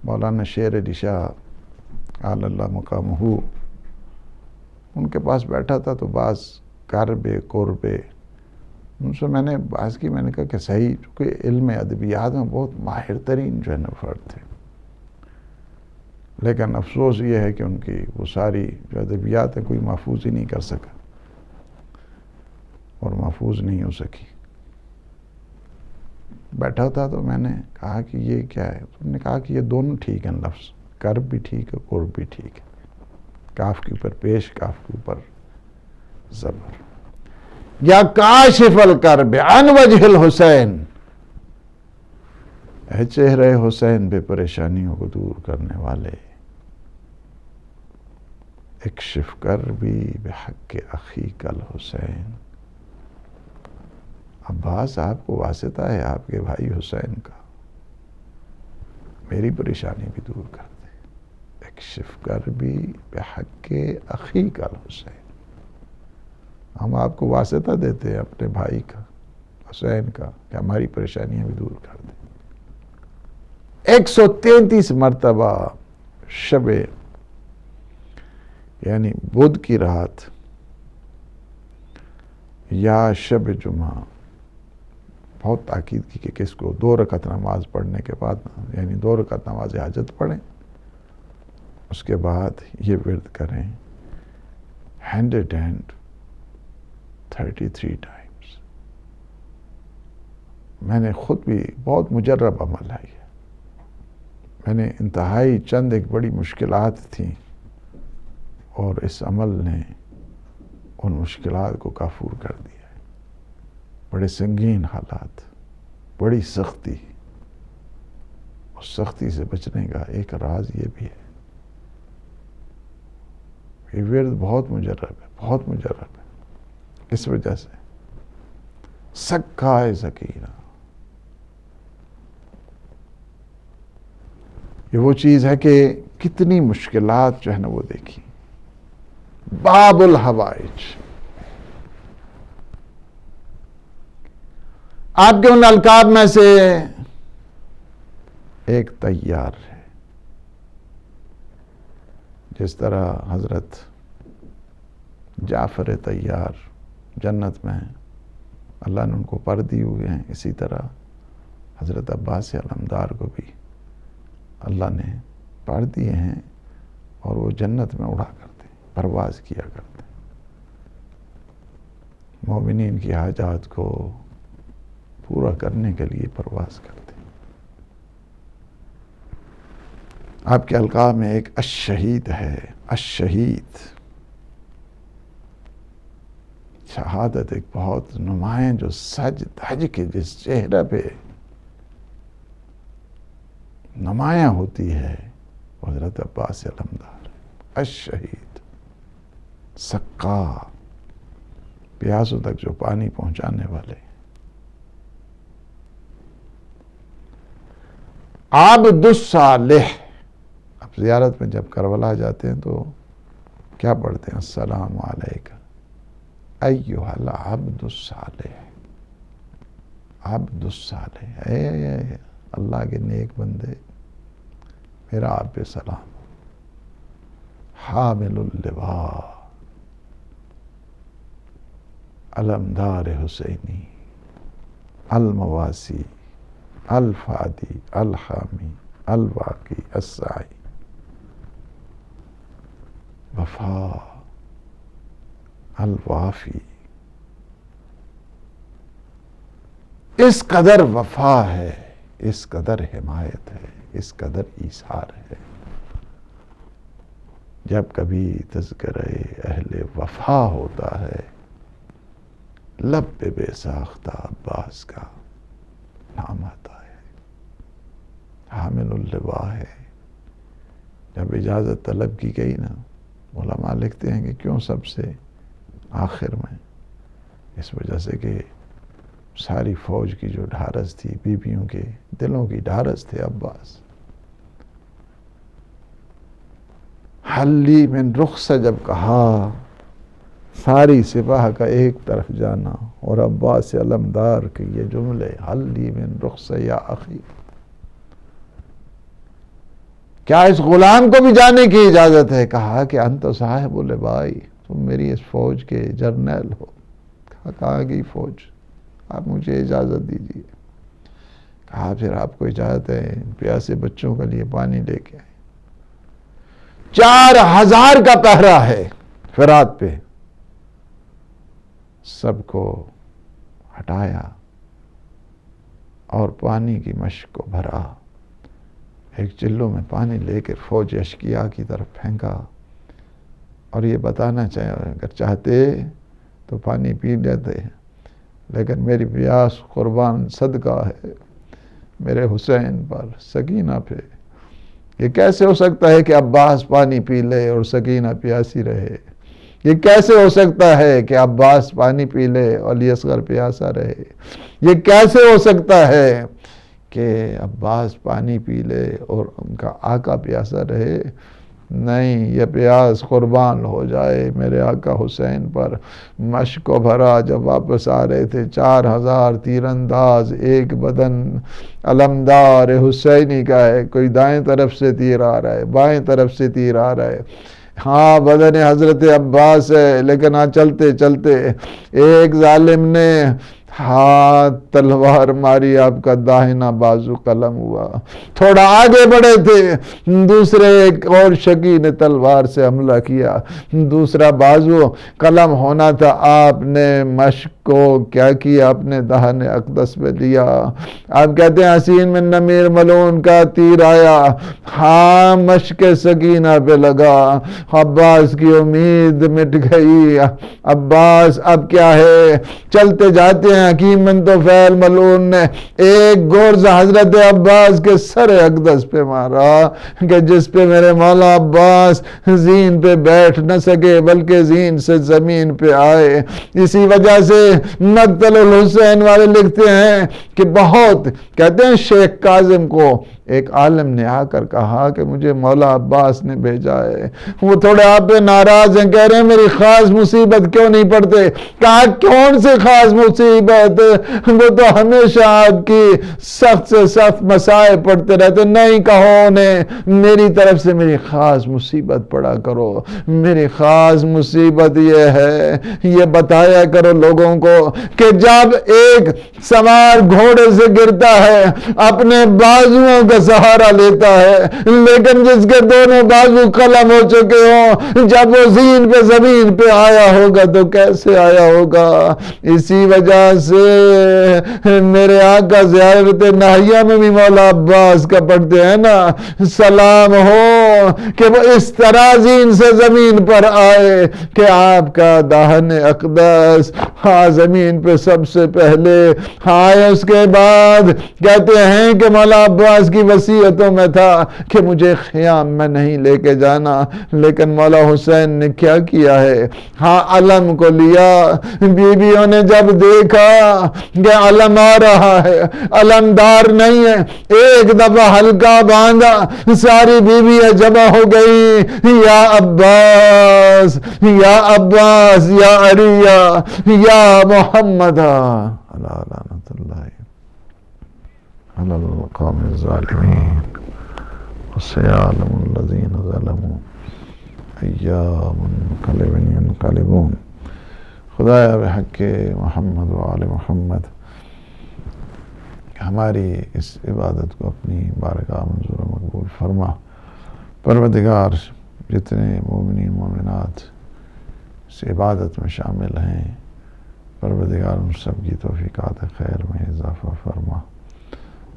مولانا شیر علی شاہ اعلی اللہ مقامہ ان کے پاس بیٹھا تھا، تو بعض کربے قربے ان سے میں نے بحث کی. میں نے کہا کہ صحیح، چونکہ علم ادبیات میں بہت ماہر ترین جو ہے نا فرد تھے، لیکن افسوس یہ ہے کہ ان کی وہ ساری جو ادبیات ہیں کوئی محفوظ ہی نہیں کر سکا اور محفوظ نہیں ہو سکی. بیٹھا تھا تو میں نے کہا کہ یہ کیا ہے؟ انہوں نے کہا کہ یہ دونوں ٹھیک ہیں لفظ، کرب بھی ٹھیک ہے، قرب بھی ٹھیک ہے. کاف کے اوپر پیش، کاف کے اوپر زبر. یا کاشف الکرب عن وجہ الحسین، اے چہرے حسین بے پریشانیوں کو دور کرنے والے، اکشف کربی بحق اخیک الحسین. عباس آپ کو واسطہ ہے آپ کے بھائی حسین کا، میری پریشانی بھی دور کر دے. اکشف کربی بحق اخیک الحسین. ہم آپ کو واسطہ دیتے ہیں اپنے بھائی کا، حسین کا، کہ ہماری پریشانیاں بھی دور کر دیں. 133 مرتبہ شب یعنی بدھ کی رات یا شب جمعہ بہت تاکید کی کہ کس کو 2 رکعت نماز پڑھنے کے بعد، یعنی 2 رکعت نماز حاجت پڑھیں، اس کے بعد یہ ورد کریں 133 ٹائمز. میں نے خود بھی بہت مجرب عمل ہے یہ. میں نے انتہائی چند ایک بڑی مشکلات تھیں اور اس عمل نے ان مشکلات کو کافور کر دیا ہے. بڑے سنگین حالات، بڑی سختی، سختی سے بچنے کا ایک راز یہ بھی ہے. یہ ورد بہت مجرب ہے، بہت مجرب ہے. اس وجہ سے سکائے سکینہ یہ وہ چیز ہے کہ کتنی مشکلات جو ہے نا وہ دیکھی. باب الحوائج، آپ کے ان القاب میں سے ایک طیار ہے. جس طرح حضرت جعفر طیار جنت میں اللہ نے ان کو پر دی ہوئے ہیں، اسی طرح حضرت عباس علمدار کو بھی اللہ نے پر دیے ہیں، اور وہ جنت میں اڑا کرتے ہیں، پرواز کیا کرتے ہیں، مومنین کی حاجات کو پورا کرنے کے لیے پرواز کرتے ہیں. آپ کے القاب میں ایک الشہید ہے. الشہید شہادت ایک بہت نمایاں جو سج دھج کے جس چہرے پہ نمایاں ہوتی ہے وہ حضرت عباس علمدار. الشہید سقا، پیاسوں تک جو پانی پہنچانے والے. عبد الصالح، اب زیارت میں جب کربلا جاتے ہیں تو کیا پڑھتے ہیں؟ السلام علیکم ایھا العبد الصالح. عبد الصالح، اے اللہ کے نیک بندے، میرا آپ پہ سلام. حامل اللواء علمدار حسینی المواسی الفادی الحامی الواقی السعی. وفا الوافی، اس قدر وفا ہے، اس قدر حمایت ہے، اس قدر ایثار ہے. جب کبھی تذکرہ اہل وفا ہوتا ہے لب پہ بے ساختہ عباس کا نام آتا ہے. حامل اللواء ہے. جب اجازت طلب کی گئی نا، علماء لکھتے ہیں کہ کیوں سب سے آخر میں؟ اس وجہ سے کہ ساری فوج کی جو ڈھارس تھی، بیویوں کے دلوں کی ڈھارس تھے عباس. حلی من رخصہ جب کہا، ساری سپاہ کا ایک طرف جانا، اور عباس علمدار کے یہ جملے، حلی من رخصہ یا اخی، کیا اس غلام کو بھی جانے کی اجازت ہے؟ کہا کہ انت صاحب لوائی، تم میری اس فوج کے جرنیل ہو. کہاں گئی فوج؟ آپ مجھے اجازت دیجیے. کہا پھر آپ کو اجازت ہے، پیاسے بچوں کے لیے پانی لے کے آئے. 4000 کا پہرا ہے فرات پہ. سب کو ہٹایا اور پانی کی مشک کو بھرا. ایک چلو میں پانی لے کر فوج اشقیاء کی طرف پھینکا، اور یہ بتانا اگر چاہتے تو پانی پی لیتے، لیکن میری پیاس قربان صدقہ ہے میرے حسین پر، سکینہ پہ. یہ کیسے ہو سکتا ہے کہ عباس پانی پی لے اور سکینہ پیاسی رہے؟ یہ کیسے ہو سکتا ہے کہ عباس پانی پی لے اور علی اصغر پیاسا رہے؟ یہ کیسے ہو سکتا ہے کہ عباس پانی پی لے اور ان کا آقا پیاسا رہے؟ نہیں، یہ پیاس قربان ہو جائے میرے آقا حسین پر. مشک کو بھرا. جب واپس آ رہے تھے 4000 تیر انداز، ایک بدن علمدار حسینی کا ہے. کوئی دائیں طرف سے تیر آ رہا ہے، بائیں طرف سے تیر آ رہا ہے. ہاں بدن حضرت عباس ہے، لیکن چلتے چلتے ایک ظالم نے تلوار ماری، آپ کا داہنا بازو قلم ہوا. تھوڑا آگے بڑھے تھے، دوسرے ایک اور شقی نے تلوار سے حملہ کیا، دوسرا بازو قلم ہونا تھا. آپ نے مشق کو کیا کیا اپنے دہن اقدس پہ دیا. آپ کہتے ہیں حسین میں نمیر ملعون کا تیر آیا, ہاں مشک سکینہ پہ لگا, عباس کی امید مٹ گئی. عباس اب کیا ہے, چلتے جاتے ہیں. حکیم بن طفیل ملعون نے ایک گورز حضرت عباس کے سر اقدس پہ مارا کہ جس پہ میرے مولا عباس زین پہ بیٹھ نہ سکے بلکہ زین سے زمین پہ آئے. اسی وجہ سے مقتل الحسین والے لکھتے ہیں کہ بہت کہتے ہیں شیخ کاظم کو ایک عالم نے آ کر کہا کہ مجھے مولا عباس نے بھیجا ہے. وہ تھوڑے آپ پہ ناراض ہیں, کہہ رہے ہیں میری خاص مصیبت کیوں نہیں پڑھتے. کہا کون سی خاص مصیبت, وہ تو ہمیشہ آپ کی سخت سے سخت مسائل پڑھتے رہتے. نہیں کہو انہیں میری طرف سے میری خاص مصیبت پڑھا کرو. میری خاص مصیبت یہ ہے, یہ بتایا کرو لوگوں کو کہ جب ایک سوار گھوڑے سے گرتا ہے اپنے بازوؤں کا سہارا لیتا ہے, لیکن جس کے دونوں بازو قلم ہو چکے ہوں, جب وہ زین پہ زمین پہ آیا ہوگا تو کیسے آیا ہوگا. اسی وجہ سے میرے آقا زیارت نہیہ میں بھی مولا عباس کا پڑھتے ہیں نا, سلام ہو کہ وہ اس طرح زین سے زمین پر آئے کہ آپ کا دہن اقدس ہاں زمین پہ سب سے پہلے آئے. اس کے بعد کہتے ہیں کہ مولا عباس کی وصیتوں میں تھا کہ مجھے خیام میں نہیں لے کے جانا, لیکن مولا حسین نے کیا کیا ہے, ہاں علم کو لیا. بیویوں نے جب دیکھا کہ علم آ رہا ہے, علمدار نہیں ہے, ایک دفعہ ہلکا باندھا, ساری بیویاں جمع ہو گئی. یا عباس یا عباس یا عریہ یا محمد علی لعنت اللہ علی القوم الظالمین وسيعلم الذين ظلموا أيام ينقلبون. خدایا بحق محمد و آل محمد ہماری اس عبادت کو اپنی بارگاہ منظور و مقبول فرما. پروردگار جتنے مومنین مومنات اس عبادت میں شامل ہیں, پروردگار ان سب کی توفیقات خیر میں اضافہ فرما.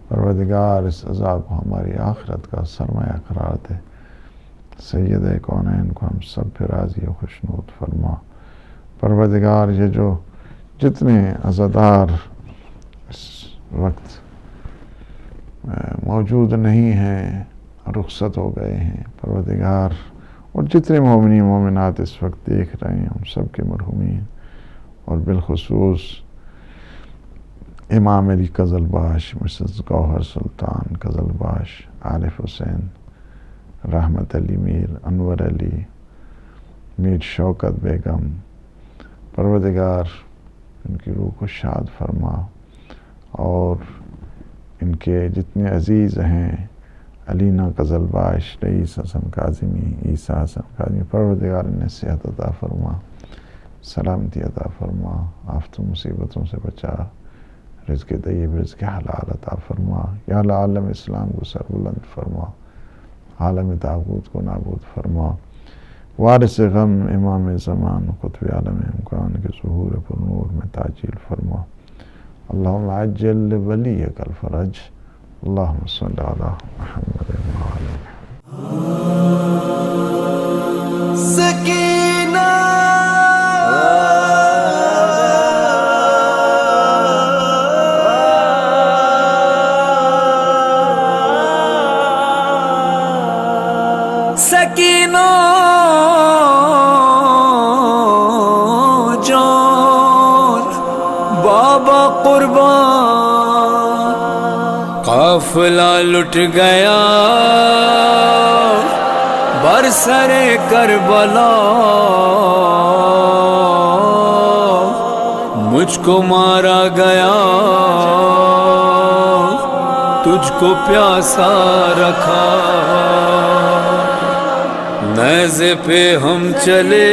پروردگار اس عذاب کو ہماری آخرت کا سرمایہ قرار دے. سید کونین کو ہم سب پہ راضی و خوشنود فرما. پروردگار یہ جو جتنے عزادار اس وقت موجود نہیں ہیں, رخصت ہو گئے ہیں, پروردگار اور جتنے مومنین مومنات اس وقت دیکھ رہے ہیں ان سب کے مرحومین اور بالخصوص امام علی قزلباش, مسز گوہر سلطان قزلباش, عارف حسین, رحمت علی میر, انور علی, میر شوکت بیگم, پروردگار ان کی روح کو شاد فرما. اور ان کے جتنے عزیز ہیں, علینا قزلباش, رئیس حسن کاظمی, عیسیٰ حسن کاظمی, پروردگار انہیں صحت عطا فرما, سلامتی عطا فرما, آفت و مصیبتوں سے بچا, رزق طیب, رزق حلال عطا فرما. یا اللہ عالم اسلام کو سربلند فرما, عالم طاغوت کو نابود فرما. وارث غم امام زمان قطب عالم امکان کے ظہور پر نور میں تاجیل فرما. اللہم عجل ولیک الفرج. اللہم صلی علی محمد وعلی سکینہ سکینہ جان بابا قربان, قافلہ لٹ گیا برسر کربلا, مجھ کو مارا گیا تجھ کو پیاسا رکھا. نیزے پہ ہم چلے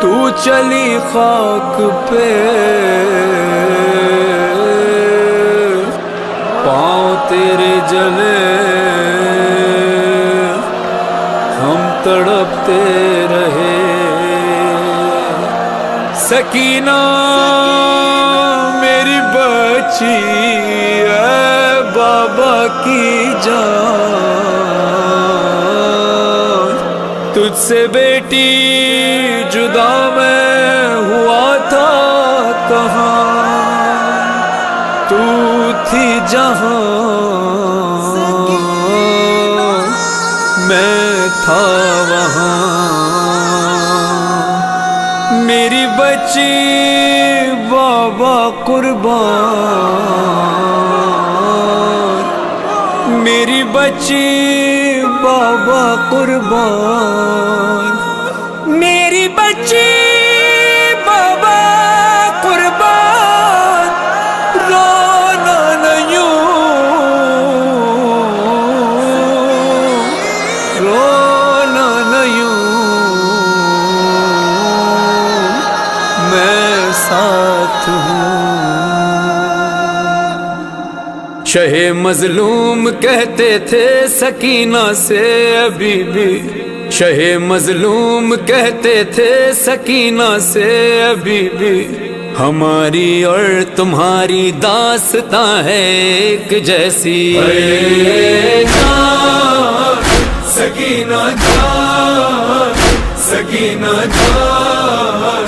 تو چلی خاک پہ, پاؤں تیرے جلے ہم تڑپتے رہے. سکینہ میری بچی ہے بابا کی جان، تجھ سے بیٹی جدا میں ہوا تھا کہاں، تو تھی جہاں میں تھا وہاں، میری بچی بابا قربان، میری بچی بابا قربان، میری بچی بابا قربان، رونا نہ یوں، رونا نہ یوں، میں ساتھ ہوں۔ شہ مظلوم کہتے تھے سکینہ سے ابھی بھی، شہ مظلوم کہتے تھے سکینہ سے ابھی بھی، ہماری اور تمہاری داستاں ہے ایک جیسی، جان سکینہ جان، سکینہ جان،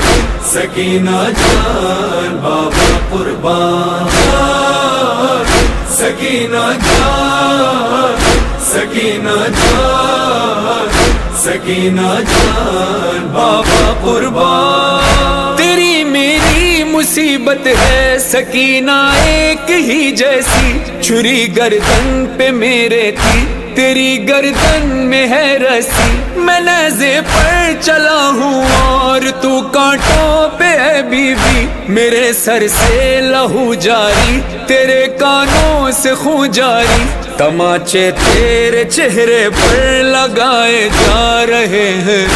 سکینہ جان بابا قربان، سکینہ جان، سکینہ جان، سکینہ جان بابا قربان، تیری میری مصیبت ہے سکینہ ایک ہی جیسی، چھری گردن پہ میرے تھی تیری گردن میں ہے رسی، میں نیزے پر چلا ہوں اور تو کانٹوں پہ ہے بی بی، میرے سر سے لہو جاری تیرے کانوں سے خون جاری، تماچے تیرے چہرے پر لگائے جا رہے ہیں،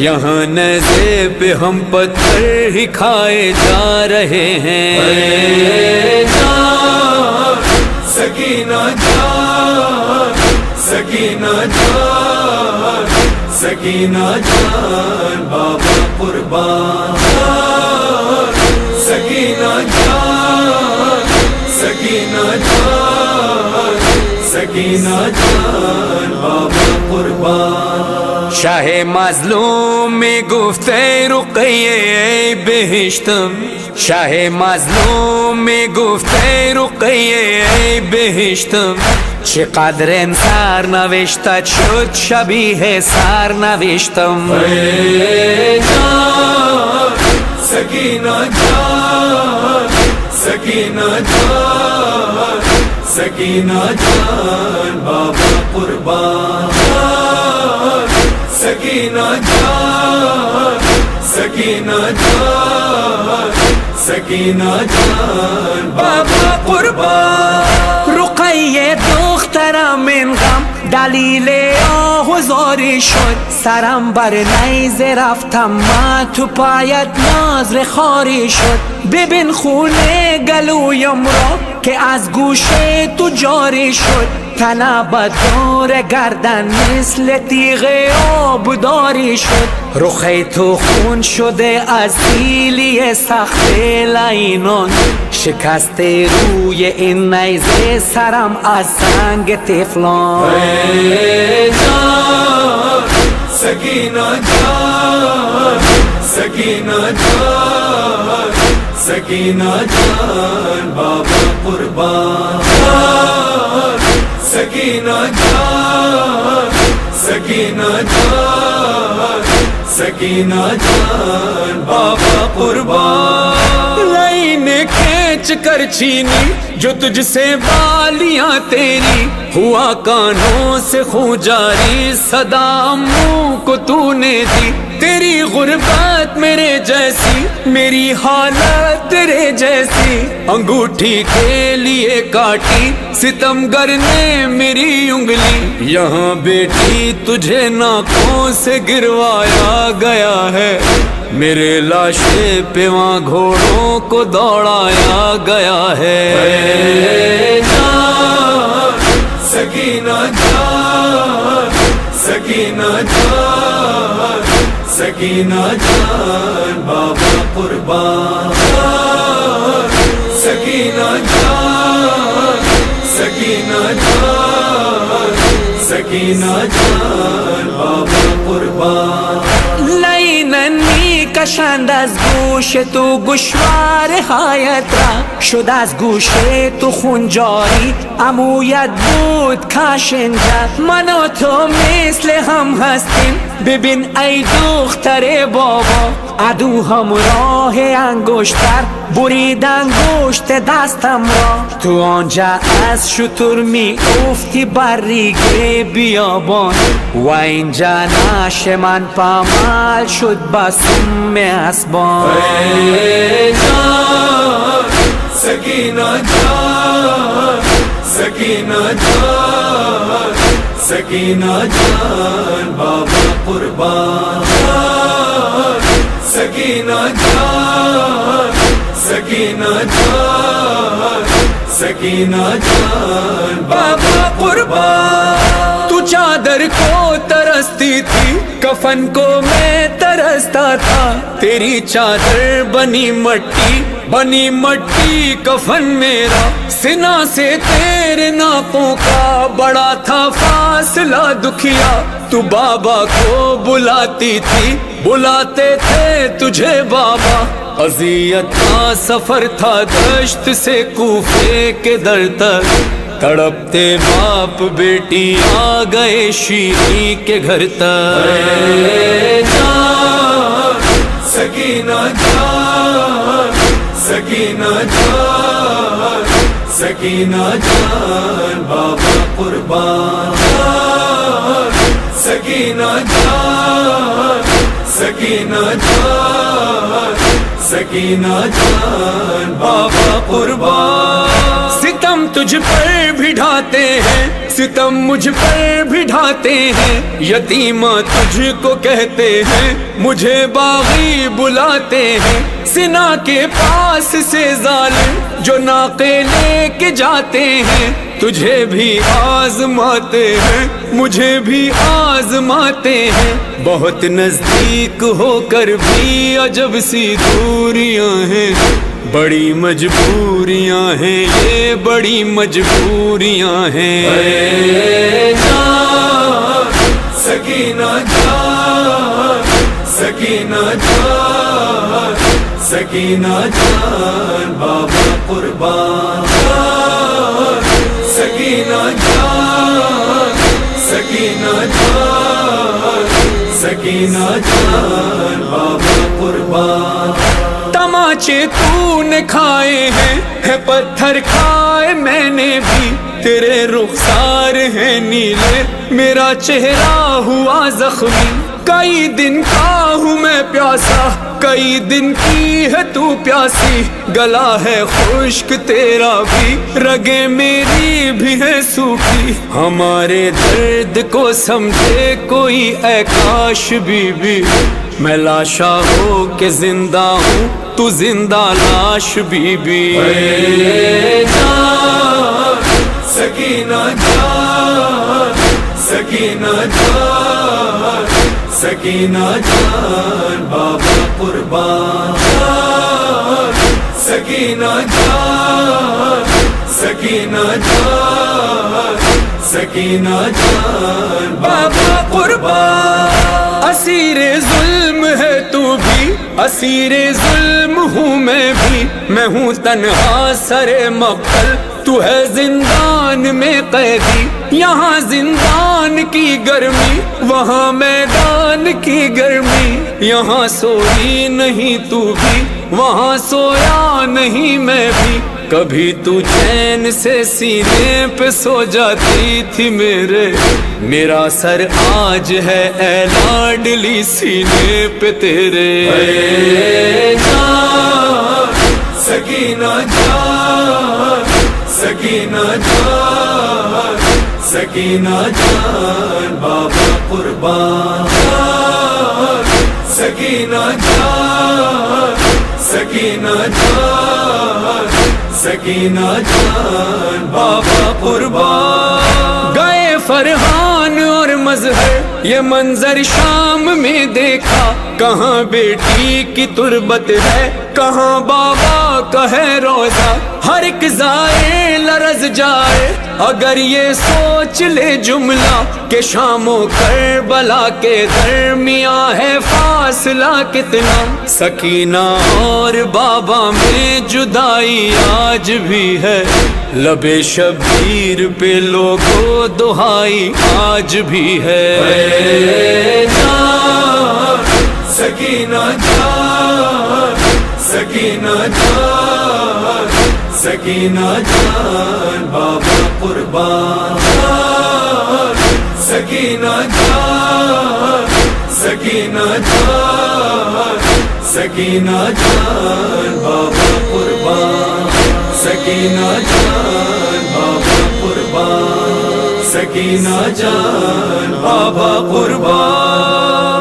یہاں نیزے پہ ہم پتھر ہی کھائے جا رہے ہیں، جان سکینہ جان، سکینہ جان، سکینہ جان بابا قربان، سکینہ جان، سکینہ جان، سکینہ جان بابا قربان، شاہ مظلوم میں گفتے رقیہ بہشتم، شاہ مظلوم میں گفته رقیه بهشتم، چقدر سرنوشتت شد شبیه سرنوشتم، جان سکینہ جان، سکینہ جان، سکینہ جان بابا قربان، سکینہ جان، سکینہ جان، سکینہ جان بابا قربان، رقیه دخترم من غم دلیل آهوزاری شد، سرم بر نیزه رفتم من تو پایت نازر خاری شد، ببین خونه گلویم را که از گوشه تو جاری شد، تنبت دور گردن مثل تیغ آبداری شد، رخ تو خون شده از سیلی سخت لعینان، شکست روی این نیزه سرم از سنگ تفلان، جان سکینہ جان، سکینہ جان، سکینہ جان بابا قربان، سکینہ جان، سکینہ جان، سکینہ جان بابا قربان، لائن کھینچ کر چھینی جو تجھ سے بالیاں تیری، ہوا کانوں سے خون جاری صدا منہ کو تو نے دی، تیری غربت میرے جیسی میری حالت تیرے جیسی، انگوٹھی کے لیے کاٹی ستمگر نے میری انگلی، یہاں بیٹی تجھے ناکوں سے گروایا گیا ہے، میرے لاشے پہ وہاں گھوڑوں کو دوڑایا گیا ہے، جان سکینہ جان، سکینہ جان، سکینہ جان بابا قربان سکینہ جان سکینہ جان سکینہ جان بابا قربان لئی ننی کشند از گوش تو گوشوار هایت را شد از گوش تو خون جاری عمویت بود کاش اینجا من و تو مثل هم هستیم ببین ای دختر بابا عدو همراه انگشتر برید انگشت دستم را تو آنجا از شتر می افتی بر ریگ بیابان و اینجا نعش من پامال شد بسم اسبان اے جان سکینہ جان سکینہ جان سکینہ جان بابا قربان سکینہ جان سکینہ جان سکینہ جان بابا قربان تو چادر کو ترستی تھی کفن کو میں ترستا تھا تیری چادر بنی مٹی کفن میرا سنا سے تیرے ناپوں کا بڑا تھا فاصلہ دکھیا تو بابا کو بلاتی تھی بلاتے تھے تجھے بابا اذیت کا سفر تھا دشت سے کوفے کے در تک تڑپتے باپ بیٹی آ گئے شیری کے گھر تک اے جان سکینہ جان سکینہ جان سکینہ جان بابا قربان سکینہ جان سکینہ جان سکینہ جان بابا قربان ستم تجھ پر بھی ڈھاتے ہیں ستم مجھ پر بھی ڈھاتے ہیں یتیمہ تجھ کو کہتے ہیں مجھے باغی بلاتے ہیں سنا کے پاس سے ظالم جو ناقے لے کے جاتے ہیں تجھے بھی آزماتے ہیں مجھے بھی آزماتے ہیں بہت نزدیک ہو کر بھی عجب سی دوریاں ہیں بڑی مجبوریاں ہیں یہ بڑی مجبوریاں ہیں اے جان سکینہ جان سکینہ جان سکینہ جان بابا قربان سکینہ جان سکینہ جان سکینہ جان بابا قربان تماچے تو نے کھائے ہیں ہے پتھر کھائے میں نے بھی تیرے رخسار ہیں نیلے میرا چہرہ ہوا زخمی کئی دن کا ہوں میں پیاسا کئی دن کی ہے تو پیاسی گلا ہے خشک تیرا بھی رگیں میری بھی ہے سوکھی ہمارے درد کو سمجھے کوئی اے کاش بی بی میں لاشا ہو کہ زندہ ہوں تو زندہ لاش بی بی اے جان سکینہ جان سکینہ جان سکینہ جان بابا قربان سکینہ جان سکینہ جان سکینہ جان بابا قربان اسیر ظلم ہے تو بھی اسیر ظلم ہوں میں ہوں تنہا سر مقتل تو ہے زندان میں قیدی یہاں زندان کی گرمی وہاں میدان کی گرمی یہاں سوئی نہیں تو بھی وہاں سویا نہیں میں بھی کبھی تو چین سے سینے پہ سو جاتی تھی میرا سر آج ہے اے لاڈلی سینے پہ تیرے اے جان سکینہ جان سکینہ جان سکینہ جان بابا قربان سکینہ جان سکینہ جان سکینہ جان بابا قربان گئے فرحان اور مظہر یہ منظر شام میں دیکھا، کہاں بیٹی کی تربت ہے، کہاں بابا کا ہے روزہ، ہر ایک ضائع لرز جائے اگر یہ سوچ لے جملہ کہ شام و کربلا کے درمیان ہے فاصلہ کتنا۔ سکینہ اور بابا میں جدائی آج بھی ہے، لب شبیر پہ لوگوں دہائی آج بھی ہے۔ جان سکینہ جان، سکینہ جان، سکینہ جان، بابا قربان جان، سکینہ جان، سکینہ جان، سکینہ جان، بابا قربان، سکینہ جان، بابا قربان، سکینہ جان، بابا قربان۔